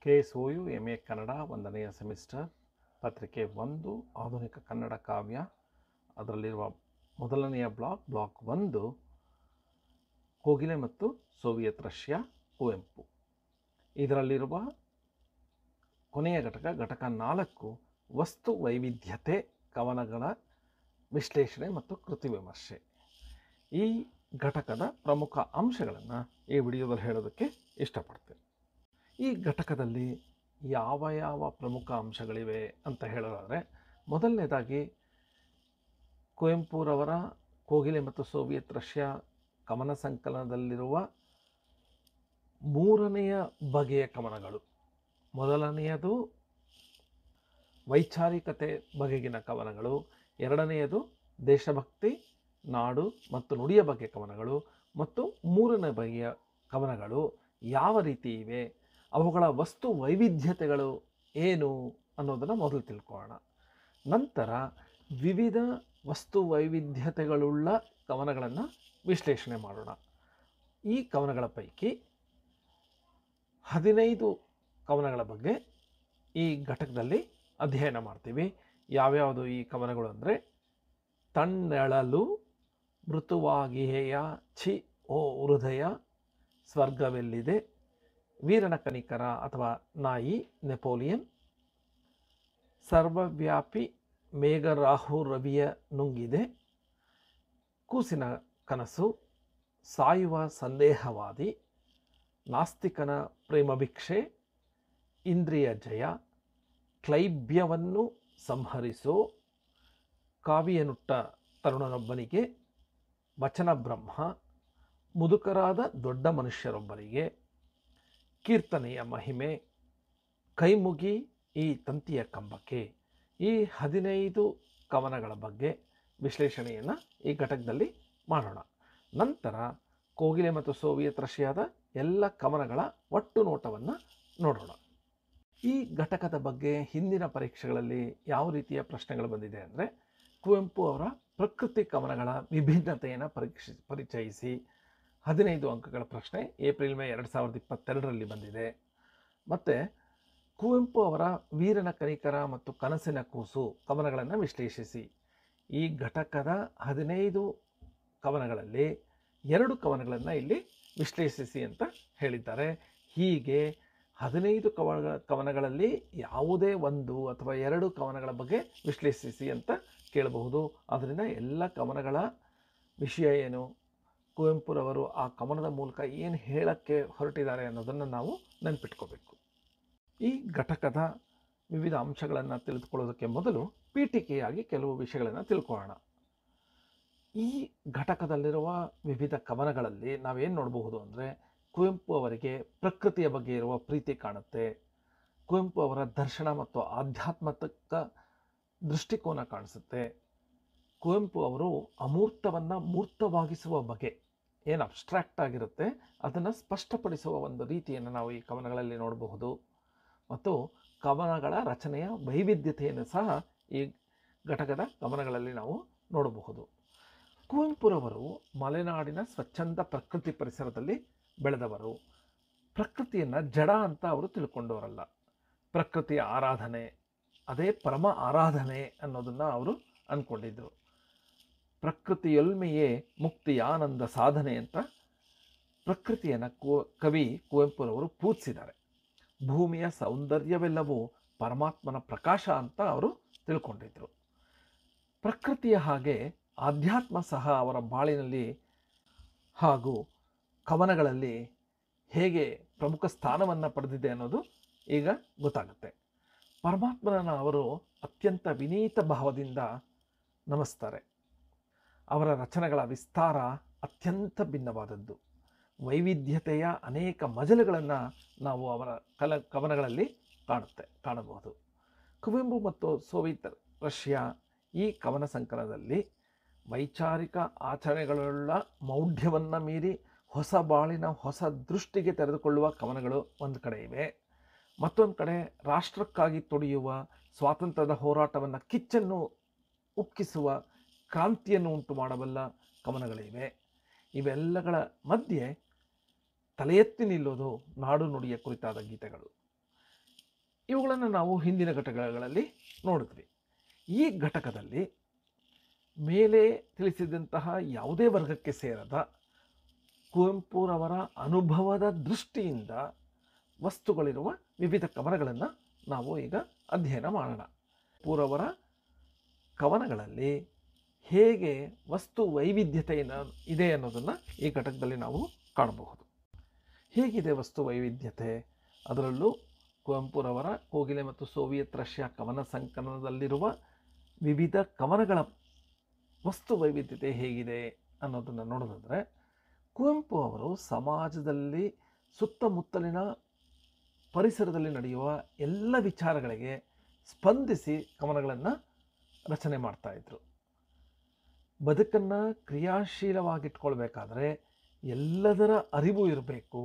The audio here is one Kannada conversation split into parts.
KSOU MA ಕನ್ನಡ 1ನೇ ಸೆಮಿಸ್ಟರ್ ಪತ್ರಿಕೆ 1 ಆಧುನಿಕ ಕನ್ನಡ ಕಾವ್ಯ. ಅದರಲ್ಲಿರುವ ಮೊದಲನೆಯ ಬ್ಲಾಕ್ 1 ಕೋಗಿಲೆ ಮತ್ತು ಸೋವಿಯತ್ ರಷ್ಯಾ ಕುವೆಂಪು. ಇದರಲ್ಲಿರುವ ಕೊನೆಯ ಘಟಕ 4 ವಸ್ತು ವೈವಿಧ್ಯತೆ ಕವನಗಳ ವಿಶ್ಲೇಷಣೆ ಮತ್ತು ಕೃತಿ ವಿಮರ್ಶೆ. ಈ ಘಟಕದ ಪ್ರಮುಖ ಅಂಶಗಳನ್ನು ಈ ವಿಡಿಯೋದಲ್ಲಿ ಹೇಳೋದಕ್ಕೆ ಇಷ್ಟಪಡ್ತೇನೆ. ಈ ಘಟಕದಲ್ಲಿ ಯಾವ ಪ್ರಮುಖ ಅಂಶಗಳಿವೆ ಅಂತ ಹೇಳೋದಾದರೆ, ಮೊದಲನೇದಾಗಿ ಕುವೆಂಪುರವರ ಕೋಗಿಲೆ ಮತ್ತು ಸೋವಿಯತ್ ರಷ್ಯಾ ಕವನ ಸಂಕಲನದಲ್ಲಿರುವ 3ನೆಯ ಬಗೆಯ ಕವನಗಳು. ಮೊದಲನೆಯದು ವೈಚಾರಿಕತೆ ಬಗೆಗಿನ ಕವನಗಳು, 2ನೆಯದು ದೇಶಭಕ್ತಿ, ನಾಡು ಮತ್ತು ನುಡಿಯ ಬಗ್ಗೆ ಕವನಗಳು, ಮತ್ತು 3ನೇ ಬಗೆಯ ಕವನಗಳು ಯಾವ ರೀತಿ ಇವೆ, ಅವುಗಳ ವಸ್ತು ವೈವಿಧ್ಯತೆಗಳು ಏನು ಅನ್ನೋದನ್ನು ಮೊದಲು ತಿಳ್ಕೊಳ್ಳೋಣ. ನಂತರ ವಿವಿಧ ವಸ್ತು ವೈವಿಧ್ಯತೆಗಳುಳ್ಳ ಕವನಗಳನ್ನು ವಿಶ್ಲೇಷಣೆ ಮಾಡೋಣ. ಈ ಕವನಗಳ ಪೈಕಿ 15 ಕವನಗಳ ಬಗ್ಗೆ ಈ ಘಟಕದಲ್ಲಿ ಅಧ್ಯಯನ ಮಾಡ್ತೀವಿ. ಯಾವ್ಯಾವುದು ಈ ಕವನಗಳು ಅಂದರೆ, ತಣ್ಣೆಳಲು, ಮೃದುವಾಗಿಯೆಯ ಛಿ ಓ ಹೃದಯ, ಸ್ವರ್ಗವೆಲ್ಲಿದೆ, ವೀರನ ಕನಿಕರ ಅಥವಾ ನಾಯಿ ನೆಪೋಲಿಯನ್, ಸರ್ವವ್ಯಾಪಿ ಮೇಘರಾಹು ರವಿಯ ನುಂಗಿದೆ, ಕೂಸಿನ ಕನಸು, ಸಾಯುವ ಸಂದೇಹವಾದಿ, ನಾಸ್ತಿಕನ ಪ್ರೇಮಭಿಕ್ಷೆ, ಇಂದ್ರಿಯ ಜಯ, ಕ್ಲೈಬ್ಯವನ್ನು ಸಂಹರಿಸೋ, ಕಾವಿಯನುಟ್ಟ ತರುಣನೊಬ್ಬನಿಗೆ, ವಚನ ಬ್ರಹ್ಮ, ಮುದುಕರಾದ ದೊಡ್ಡ ಮನುಷ್ಯರೊಬ್ಬರಿಗೆ, ಕೀರ್ತನೆಯ ಮಹಿಮೆ, ಕೈಮುಗಿ ಈ ತಂತಿಯ ಕಂಬಕ್ಕೆ. ಈ 15 ಕವನಗಳ ಬಗ್ಗೆ ವಿಶ್ಲೇಷಣೆಯನ್ನು ಈ ಘಟಕದಲ್ಲಿ ಮಾಡೋಣ. ನಂತರ ಕೋಗಿಲೆ ಮತ್ತು ಸೋವಿಯತ್ ರಷ್ಯಾದ ಎಲ್ಲ ಕವನಗಳ ಒಟ್ಟು ನೋಟವನ್ನು ನೋಡೋಣ. ಈ ಘಟಕದ ಬಗ್ಗೆ ಹಿಂದಿನ ಪರೀಕ್ಷೆಗಳಲ್ಲಿ ಯಾವ ರೀತಿಯ ಪ್ರಶ್ನೆಗಳು ಬಂದಿದೆ ಅಂದರೆ, ಕುವೆಂಪು ಅವರ ಪ್ರಕೃತಿ ಕವನಗಳ ವಿಭಿನ್ನತೆಯನ್ನು ಪರಿಚಯಿಸಿ 15 ಅಂಕಗಳ ಪ್ರಶ್ನೆ ಏಪ್ರಿಲ್ ಮೇ 2022ರಲ್ಲಿ ಬಂದಿದೆ. ಮತ್ತು ಕುವೆಂಪು ಅವರ ವೀರನ ಕನಿಕರ ಮತ್ತು ಕನಸಿನ ಕೂಸು ಕವನಗಳನ್ನು ವಿಶ್ಲೇಷಿಸಿ. ಈ ಘಟಕದ 15 ಕವನಗಳಲ್ಲಿ 2 ಕವನಗಳನ್ನು ಇಲ್ಲಿ ವಿಶ್ಲೇಷಿಸಿ ಅಂತ ಹೇಳಿದ್ದಾರೆ. ಹೀಗೆ 15 ಕವನಗಳಲ್ಲಿ ಯಾವುದೇ 1 ಅಥವಾ 2 ಕವನಗಳ ಬಗ್ಗೆ ವಿಶ್ಲೇಷಿಸಿ ಅಂತ ಕೇಳಬಹುದು. ಆದ್ದರಿಂದ ಎಲ್ಲ ಕವನಗಳ ವಿಷಯ ಏನು, ಕುವೆಂಪುರವರು ಆ ಕವನದ ಮೂಲಕ ಏನು ಹೇಳಕ್ಕೆ ಹೊರಟಿದ್ದಾರೆ ಅನ್ನೋದನ್ನು ನಾವು ನೆನಪಿಟ್ಕೋಬೇಕು. ಈ ಘಟಕದ ವಿವಿಧ ಅಂಶಗಳನ್ನು ತಿಳಿದುಕೊಳ್ಳೋದಕ್ಕೆ ಮೊದಲು ಪೀಠಿಕೆಯಾಗಿ ಕೆಲವು ವಿಷಯಗಳನ್ನು ತಿಳ್ಕೊಳ್ಳೋಣ. ಈ ಘಟಕದಲ್ಲಿರುವ ವಿವಿಧ ಕವನಗಳಲ್ಲಿ ನಾವೇನು ನೋಡಬಹುದು ಅಂದರೆ, ಕುವೆಂಪು ಅವರಿಗೆ ಪ್ರಕೃತಿಯ ಬಗ್ಗೆ ಇರುವ ಪ್ರೀತಿ ಕಾಣುತ್ತೆ. ಕುವೆಂಪು ಅವರ ದರ್ಶನ ಮತ್ತು ಆಧ್ಯಾತ್ಮಿಕ ದೃಷ್ಟಿಕೋನ ಕಾಣಿಸುತ್ತೆ. ಕುವೆಂಪು ಅವರು ಅಮೂರ್ತವನ್ನು ಮೂರ್ತವಾಗಿಸುವ ಬಗೆ ಏನು ಅಬ್ಸ್ಟ್ರಾಕ್ಟ್ ಆಗಿರುತ್ತೆ ಅದನ್ನು ಸ್ಪಷ್ಟಪಡಿಸುವ ಒಂದು ರೀತಿಯನ್ನು ನಾವು ಈ ಕವನಗಳಲ್ಲಿ ನೋಡಬಹುದು. ಮತ್ತು ಕವನಗಳ ರಚನೆಯ ವೈವಿಧ್ಯತೆಯನ್ನು ಸಹ ಈ ಘಟಕದ ಕವನಗಳಲ್ಲಿ ನಾವು ನೋಡಬಹುದು. ಕುವೆಂಪುರವರು ಮಲೆನಾಡಿನ ಸ್ವಚ್ಛಂದ ಪ್ರಕೃತಿ ಪರಿಸರದಲ್ಲಿ ಬೆಳೆದವರು. ಪ್ರಕೃತಿಯನ್ನು ಜಡ ಅಂತ ಅವರು ತಿಳ್ಕೊಂಡವರಲ್ಲ. ಪ್ರಕೃತಿಯ ಆರಾಧನೆ ಅದೇ ಪರಮ ಆರಾಧನೆ ಅನ್ನೋದನ್ನು ಅವರು ಅಂದ್ಕೊಂಡಿದ್ದರು. ಪ್ರಕೃತಿಯೊಲ್ಮೆಯೇ ಮುಕ್ತಿಯ ಆನಂದ ಸಾಧನೆ ಅಂತ ಪ್ರಕೃತಿಯನ್ನು ಕವಿ ಕುವೆಂಪುರವರು ಪೂಜಿಸಿದ್ದಾರೆ. ಭೂಮಿಯ ಸೌಂದರ್ಯವೆಲ್ಲವೂ ಪರಮಾತ್ಮನ ಪ್ರಕಾಶ ಅಂತ ಅವರು ತಿಳ್ಕೊಂಡಿದ್ದರು. ಪ್ರಕೃತಿಯ ಹಾಗೆ ಆಧ್ಯಾತ್ಮ ಸಹ ಅವರ ಬಾಳಿನಲ್ಲಿ ಹಾಗೂ ಕವನಗಳಲ್ಲಿ ಹೇಗೆ ಪ್ರಮುಖ ಸ್ಥಾನವನ್ನು ಪಡೆದಿದೆ ಅನ್ನೋದು ಈಗ ಗೊತ್ತಾಗುತ್ತೆ. ಪರಮಾತ್ಮನನ್ನು ಅವರು ಅತ್ಯಂತ ವಿನೀತ ಭಾವದಿಂದ ನಮಿಸ್ತಾರೆ. ಅವರ ರಚನೆಗಳ ವಿಸ್ತಾರ ಅತ್ಯಂತ ಭಿನ್ನವಾದದ್ದು. ವೈವಿಧ್ಯತೆಯ ಅನೇಕ ಮಜಲುಗಳನ್ನು ನಾವು ಅವರ ಕವನಗಳಲ್ಲಿ ಕಾಣಬಹುದು. ಕುವೆಂಪು ಮತ್ತು ಸೋವಿಯತ್ ರಷ್ಯಾ ಈ ಕವನ ಸಂಕಲನದಲ್ಲಿ ವೈಚಾರಿಕ ಆಚರಣೆಗಳುಳ್ಳ ಮೌಢ್ಯವನ್ನು ಮೀರಿ ಹೊಸ ಬಾಳಿನ ಹೊಸ ದೃಷ್ಟಿಗೆ ತೆರೆದುಕೊಳ್ಳುವ ಕವನಗಳು ಒಂದು ಕಡೆ ಇವೆ. ಮತ್ತೊಂದು ಕಡೆ ರಾಷ್ಟ್ರಕ್ಕಾಗಿ ತುಡಿಯುವ ಸ್ವಾತಂತ್ರ್ಯದ ಹೋರಾಟವನ್ನು ಕಿಚ್ಚನ್ನು ಉಕ್ಕಿಸುವ ಕ್ರಾಂತಿಯನ್ನು ಉಂಟು ಮಾಡಬಲ್ಲ ಕವನಗಳಿವೆ. ಇವೆಲ್ಲಗಳ ಮಧ್ಯೆ ತಲೆ ಎತ್ತಿ ನಿಲ್ಲೋದು ನಾಡು ನುಡಿಯ ಕುರಿತಾದ ಗೀತೆಗಳು. ಇವುಗಳನ್ನು ನಾವು ಹಿಂದಿನ ಘಟಕಗಳಲ್ಲಿ ನೋಡಿದ್ವಿ. ಈ ಘಟಕದಲ್ಲಿ ಮೇಲೆ ತಿಳಿಸಿದಂತಹ ಯಾವುದೇ ವರ್ಗಕ್ಕೆ ಸೇರದ ಕುವೆಂಪುರವರ ಅನುಭವದ ದೃಷ್ಟಿಯಿಂದ ವಸ್ತುಗಳಿರುವ ವಿವಿಧ ಕವನಗಳನ್ನು ನಾವು ಈಗ ಅಧ್ಯಯನ ಮಾಡೋಣ. ಕುವೆಂಪುರವರ ಕವನಗಳಲ್ಲಿ ಹೇಗೆ ವಸ್ತು ವೈವಿಧ್ಯತೆ ಇದೆ ಅನ್ನೋದನ್ನು ಈ ಘಟಕದಲ್ಲಿ ನಾವು ಕಾಣಬಹುದು. ಹೇಗಿದೆ ವಸ್ತು ವೈವಿಧ್ಯತೆ? ಅದರಲ್ಲೂ ಕುವೆಂಪುರವರ ಕೋಗಿಲೆ ಮತ್ತು ಸೋವಿಯತ್ ರಷ್ಯಾ ಕವನ ಸಂಕಲನದಲ್ಲಿರುವ ವಿವಿಧ ಕವನಗಳ ವಸ್ತು ವೈವಿಧ್ಯತೆ ಹೇಗಿದೆ ಅನ್ನೋದನ್ನು ನೋಡೋದಾದರೆ, ಕುವೆಂಪು ಅವರು ಸಮಾಜದಲ್ಲಿ ಸುತ್ತಮುತ್ತಲಿನ ಪರಿಸರದಲ್ಲಿ ನಡೆಯುವ ಎಲ್ಲ ವಿಚಾರಗಳಿಗೆ ಸ್ಪಂದಿಸಿ ಕವನಗಳನ್ನು ರಚನೆ ಮಾಡ್ತಾಯಿದ್ರು. ಬದುಕನ್ನು ಕ್ರಿಯಾಶೀಲವಾಗಿಟ್ಕೊಳ್ಬೇಕಾದ್ರೆ ಎಲ್ಲದರ ಅರಿವು ಇರಬೇಕು.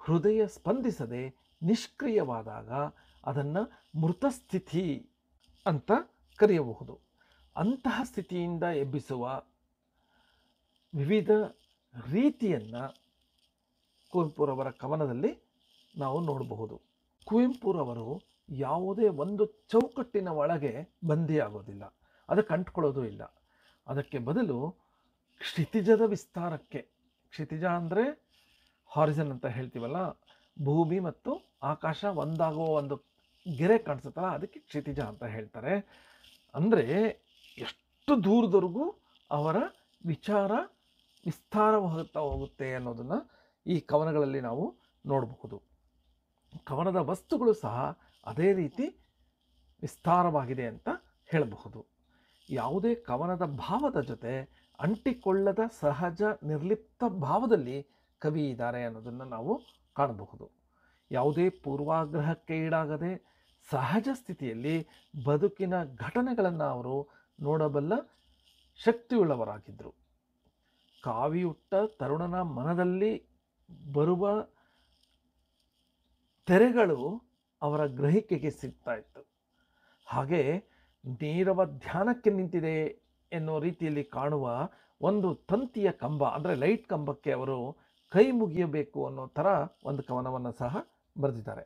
ಹೃದಯ ಸ್ಪಂದಿಸದೆ ನಿಷ್ಕ್ರಿಯವಾದಾಗ ಅದನ್ನು ಮೃತಸ್ಥಿತಿ ಅಂತ ಕರೆಯಬಹುದು. ಅಂತಹ ಸ್ಥಿತಿಯಿಂದ ಎಬ್ಬಿಸುವ ವಿವಿಧ ರೀತಿಯನ್ನು ಕುವೆಂಪುರವರ ಕವನದಲ್ಲಿ ನಾವು ನೋಡಬಹುದು. ಕುವೆಂಪುರವರು ಯಾವುದೇ ಒಂದು ಚೌಕಟ್ಟಿನ ಒಳಗೆ ಬಂದಿಯಾಗೋದಿಲ್ಲ, ಅದಕ್ಕೆ ಅಂಟ್ಕೊಳ್ಳೋದು ಇಲ್ಲ. ಅದಕ್ಕೆ ಬದಲು ಕ್ಷಿತಿಜದ ವಿಸ್ತಾರಕ್ಕೆ, ಕ್ಷಿತಿಜ ಅಂದರೆ ಹಾರಿಸನ್ ಅಂತ ಹೇಳ್ತೀವಲ್ಲ, ಭೂಮಿ ಮತ್ತು ಆಕಾಶ ಒಂದಾಗುವ ಒಂದು ಗೆರೆ ಕಾಣಿಸುತ್ತಲ್ಲ, ಅದಕ್ಕೆ ಕ್ಷಿತಿಜ ಅಂತ ಹೇಳ್ತಾರೆ. ಅಂದರೆ ಎಷ್ಟು ದೂರದವರೆಗೂ ಅವರ ವಿಚಾರ ವಿಸ್ತಾರವಾಗುತ್ತಾ ಹೋಗುತ್ತೆ ಅನ್ನೋದನ್ನು ಈ ಕವನಗಳಲ್ಲಿ ನಾವು ನೋಡಬಹುದು. ಕವನದ ವಸ್ತುಗಳು ಸಹ ಅದೇ ರೀತಿ ವಿಸ್ತಾರವಾಗಿದೆ ಅಂತ ಹೇಳಬಹುದು. ಯಾವುದೇ ಕವನದ ಭಾವದ ಜೊತೆ ಅಂಟಿಕೊಳ್ಳದ ಸಹಜ ನಿರ್ಲಿಪ್ತ ಭಾವದಲ್ಲಿ ಕವಿ ಇದ್ದಾರೆ ಅನ್ನೋದನ್ನು ನಾವು ಕಾಣಬಹುದು. ಯಾವುದೇ ಪೂರ್ವಾಗ್ರಹಕ್ಕೆ ಈಡಾಗದೆ ಸಹಜ ಸ್ಥಿತಿಯಲ್ಲಿ ಬದುಕಿನ ಘಟನೆಗಳನ್ನು ಅವರು ನೋಡಬಲ್ಲ ಶಕ್ತಿಯುಳ್ಳವರಾಗಿದ್ದರು. ಕಾವಿಯುಟ್ಟ ತರುಣನ ಮನದಲ್ಲಿ ಬರುವ ತೆರೆಗಳು ಅವರ ಗ್ರಹಿಕೆಗೆ ಸಿಗ್ತಾ ಇತ್ತು. ಹಾಗೆ ನೀರವ ಧ್ಯಾನಕ್ಕೆ ನಿಂತಿದೆ ಎನ್ನುವ ರೀತಿಯಲ್ಲಿ ಕಾಣುವ ಒಂದು ತಂತಿಯ ಕಂಬ, ಅಂದರೆ ಲೈಟ್ ಕಂಬಕ್ಕೆ ಅವರು ಕೈ ಮುಗಿಯಬೇಕು ಅನ್ನೋ ಥರ ಒಂದು ಕವನವನ್ನು ಸಹ ಬರೆದಿದ್ದಾರೆ.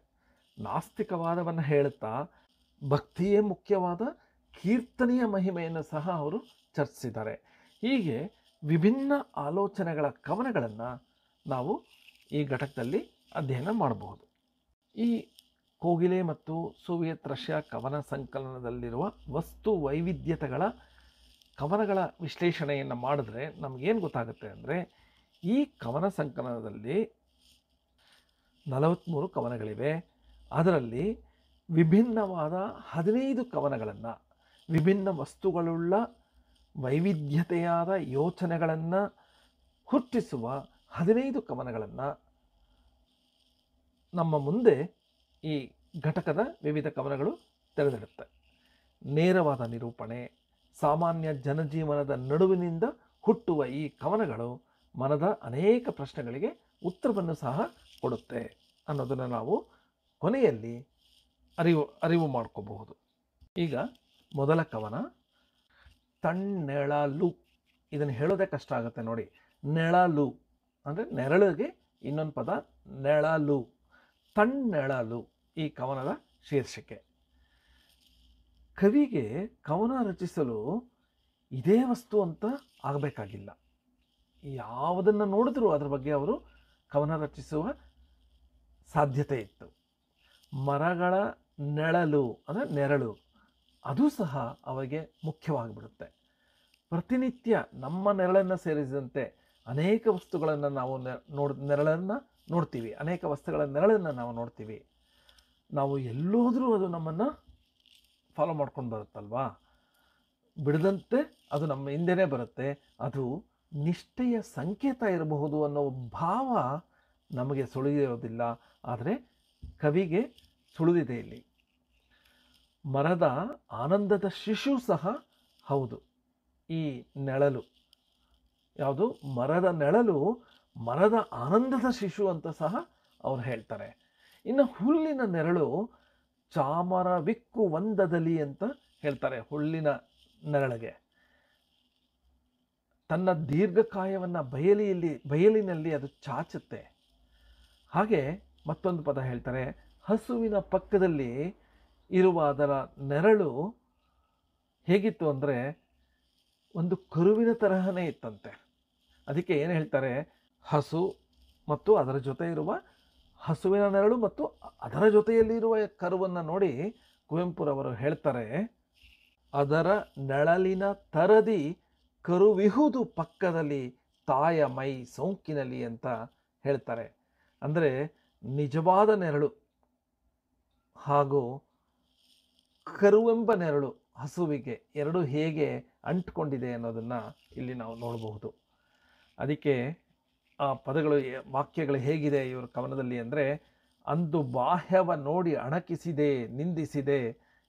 ನಾಸ್ತಿಕವಾದವನ್ನು ಹೇಳುತ್ತಾ ಭಕ್ತಿಯೇ ಮುಖ್ಯವಾದ ಕೀರ್ತನೆಯ ಮಹಿಮೆಯನ್ನು ಸಹ ಅವರು ಚರ್ಚಿಸಿದ್ದಾರೆ. ಹೀಗೆ ವಿಭಿನ್ನ ಆಲೋಚನೆಗಳ ಕವನಗಳನ್ನು ನಾವು ಈ ಘಟಕದಲ್ಲಿ ಅಧ್ಯಯನ ಮಾಡಬಹುದು. ಈ ಕೋಗಿಲೆ ಮತ್ತು ಸೋವಿಯತ್ ರಷ್ಯಾ ಕವನ ಸಂಕಲನದಲ್ಲಿರುವ ವಸ್ತು ವೈವಿಧ್ಯತೆಗಳ ಕವನಗಳ ವಿಶ್ಲೇಷಣೆಯನ್ನು ಮಾಡಿದ್ರೆ ನಮಗೇನು ಗೊತ್ತಾಗುತ್ತೆ ಅಂದರೆ, ಈ ಕವನ ಸಂಕಲನದಲ್ಲಿ 43 ಕವನಗಳಿವೆ. ಅದರಲ್ಲಿ ವಿಭಿನ್ನವಾದ 15 ಕವನಗಳನ್ನು, ವಿಭಿನ್ನ ವಸ್ತುಗಳುಳ್ಳ ವೈವಿಧ್ಯತೆಯಾದ ಯೋಚನೆಗಳನ್ನು ಹುಟ್ಟಿಸುವ 15 ಕವನಗಳನ್ನು ನಮ್ಮ ಮುಂದೆ ಈ ಘಟಕದ ವಿವಿಧ ಕವನಗಳು ತೆರೆದಿಡುತ್ತೆ. ನೇರವಾದ ನಿರೂಪಣೆ, ಸಾಮಾನ್ಯ ಜನಜೀವನದ ನಡುವಿನಿಂದ ಹುಟ್ಟುವ ಈ ಕವನಗಳು ಮನದ ಅನೇಕ ಪ್ರಶ್ನೆಗಳಿಗೆ ಉತ್ತರವನ್ನು ಸಹ ಕೊಡುತ್ತೆ ಅನ್ನೋದನ್ನು ನಾವು ಕೊನೆಯಲ್ಲಿ ಅರಿವು ಮಾಡ್ಕೋಬಹುದು. ಈಗ ಮೊದಲ ಕವನ ತಣ್ಣೆಳಲು. ಇದನ್ನು ಹೇಳೋದೇ ಕಷ್ಟ ಆಗುತ್ತೆ ನೋಡಿ. ನೆಳಲು ಅಂದರೆ ನೆರಳಿಗೆ ಇನ್ನೊಂದು ಪದ ನೆಳಲು. ತಣ್ಣೆಳಲು ಈ ಕವನದ ಶೀರ್ಷಿಕೆ. ಕವಿಗೆ ಕವನ ರಚಿಸಲು ಇದೇ ವಸ್ತು ಅಂತ ಆಗಬೇಕಾಗಿಲ್ಲ. ಯಾವುದನ್ನು ನೋಡಿದ್ರೂ ಅದರ ಬಗ್ಗೆ ಅವರು ಕವನ ರಚಿಸುವ ಸಾಧ್ಯತೆ ಇತ್ತು. ಮರಗಳ ನೆಳಲು ಅಂದರೆ ನೆರಳು, ಅದು ಸಹ ಅವರಿಗೆ ಮುಖ್ಯವಾಗಿಬಿಡುತ್ತೆ. ಪ್ರತಿನಿತ್ಯ ನಮ್ಮ ನೆರಳನ್ನು ಸೇರಿಸಿದಂತೆ ಅನೇಕ ವಸ್ತುಗಳನ್ನು ನಾವು ನೆರಳನ್ನು ನೋಡ್ತೀವಿ, ಅನೇಕ ವಸ್ತುಗಳ ನೆರಳನ್ನು ನಾವು ನೋಡ್ತೀವಿ. ನಾವು ಎಲ್ಲೋದ್ರೂ ಅದು ನಮ್ಮನ್ನು ಫಾಲೋ ಮಾಡ್ಕೊಂಡು ಬರುತ್ತಲ್ವಾ, ಬಿಡದಂತೆ ಅದು ನಮ್ಮ ಹಿಂದೆನೇ ಬರುತ್ತೆ. ಅದು ನಿಷ್ಠೆಯ ಸಂಕೇತ ಇರಬಹುದು ಅನ್ನೋ ಭಾವ ನಮಗೆ ಸುಳಿದಿರೋದಿಲ್ಲ, ಆದರೆ ಕವಿಗೆ ಸುಳಿದಿದೆ ಇಲ್ಲಿ. ಮರದ ಆನಂದದ ಶಿಶು ಸಹ ಹೌದು ಈ ನೆಳಲು. ಯಾವುದು? ಮರದ ನೆಳಲು ಮರದ ಆನಂದದ ಶಿಶು ಅಂತ ಸಹ ಅವ್ರು ಹೇಳ್ತಾರೆ. ಇನ್ನು ಹುಲ್ಲಿನ ನೆರಳು ಚಾಮರವಿಕ್ಕು ಒಂದದಲಿ ಅಂತ ಹೇಳ್ತಾರೆ. ಹುಲ್ಲಿನ ನೆರಳಿಗೆ ತನ್ನ ದೀರ್ಘಕಾಯವನ್ನು ಬಯಲಿನಲ್ಲಿ ಅದು ಚಾಚುತ್ತೆ. ಹಾಗೆ ಮತ್ತೊಂದು ಪದ ಹೇಳ್ತಾರೆ, ಹಸುವಿನ ಪಕ್ಕದಲ್ಲಿ ಇರುವ ಅದರ ನೆರಳು ಹೇಗಿತ್ತು ಅಂದರೆ ಒಂದು ಕರುವಿನ ತರಹನೇ ಇತ್ತಂತೆ. ಅದಕ್ಕೆ ಏನು ಹೇಳ್ತಾರೆ, ಹಸು ಮತ್ತು ಅದರ ಜೊತೆ ಇರುವ ಹಸುವಿನ ನೆರಳು ಮತ್ತು ಅದರ ಜೊತೆಯಲ್ಲಿರುವ ಕರುವನ್ನು ನೋಡಿ ಕುವೆಂಪುರವರು ಹೇಳ್ತಾರೆ, ಅದರ ನೆರಳಿನ ತರದಿ ಕರುವಿಹುದು ಪಕ್ಕದಲ್ಲಿ ತಾಯ ಮೈ ಸೋಂಕಿನಲ್ಲಿ ಅಂತ ಹೇಳ್ತಾರೆ. ಅಂದರೆ ನಿಜವಾದ ನೆರಳು ಹಾಗೂ ಕರುವೆಂಬ ನೆರಳು ಹಸುವಿಗೆ ಎರಡು ಹೇಗೆ ಅಂಟ್ಕೊಂಡಿದೆ ಅನ್ನೋದನ್ನು ಇಲ್ಲಿ ನಾವು ನೋಡಬಹುದು. ಅದಕ್ಕೆ ಆ ಪದಗಳು, ವಾಕ್ಯಗಳು ಹೇಗಿದೆ ಇವರು ಕವನದಲ್ಲಿ ಅಂದರೆ, ಅಂದು ಬಾಹ್ಯವ ನೋಡಿ ಅಣಕಿಸಿದೆ ನಿಂದಿಸಿದೆ,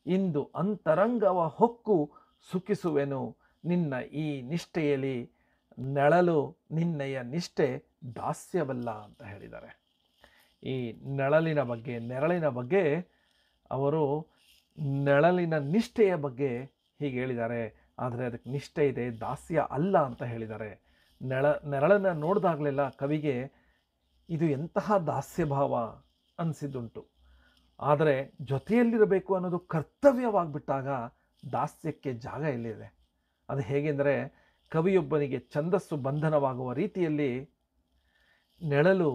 ಇಂದು ಅಂತರಂಗವ ಹೊಕ್ಕು ಸುಖಿಸುವೆನು, ನಿನ್ನ ಈ ನಿಷ್ಠೆಯಲ್ಲಿ ನೆಳಲು ನಿನ್ನೆಯ ನಿಷ್ಠೆ ದಾಸ್ಯವಲ್ಲ ಅಂತ ಹೇಳಿದ್ದಾರೆ. ಈ ನೆರಳಿನ ಬಗ್ಗೆ ಅವರು ನೆರಳಿನ ನಿಷ್ಠೆಯ ಬಗ್ಗೆ ಹೀಗೆ ಹೇಳಿದ್ದಾರೆ. ಆದರೆ ಅದಕ್ಕೆ ನಿಷ್ಠೆ ಇದೆ, ದಾಸ್ಯ ಅಲ್ಲ ಅಂತ ಹೇಳಿದ್ದಾರೆ. ನೆರಳನ್ನು ನೋಡಿದಾಗಲೆಲ್ಲ ಕವಿಗೆ ಇದು ಎಂತಹ ದಾಸ್ಯಭಾವ ಅನಿಸಿದ್ದುಂಟು. ಆದರೆ ಜೊತೆಯಲ್ಲಿರಬೇಕು ಅನ್ನೋದು ಕರ್ತವ್ಯವಾಗಿಬಿಟ್ಟಾಗ ದಾಸ್ಯಕ್ಕೆ ಜಾಗ ಎಲ್ಲಿದೆ? ಅದು ಹೇಗೆಂದರೆ, ಕವಿಯೊಬ್ಬನಿಗೆ ಛಂದಸ್ಸು ಬಂಧನವಾಗುವ ರೀತಿಯಲ್ಲಿ ನೆರಳು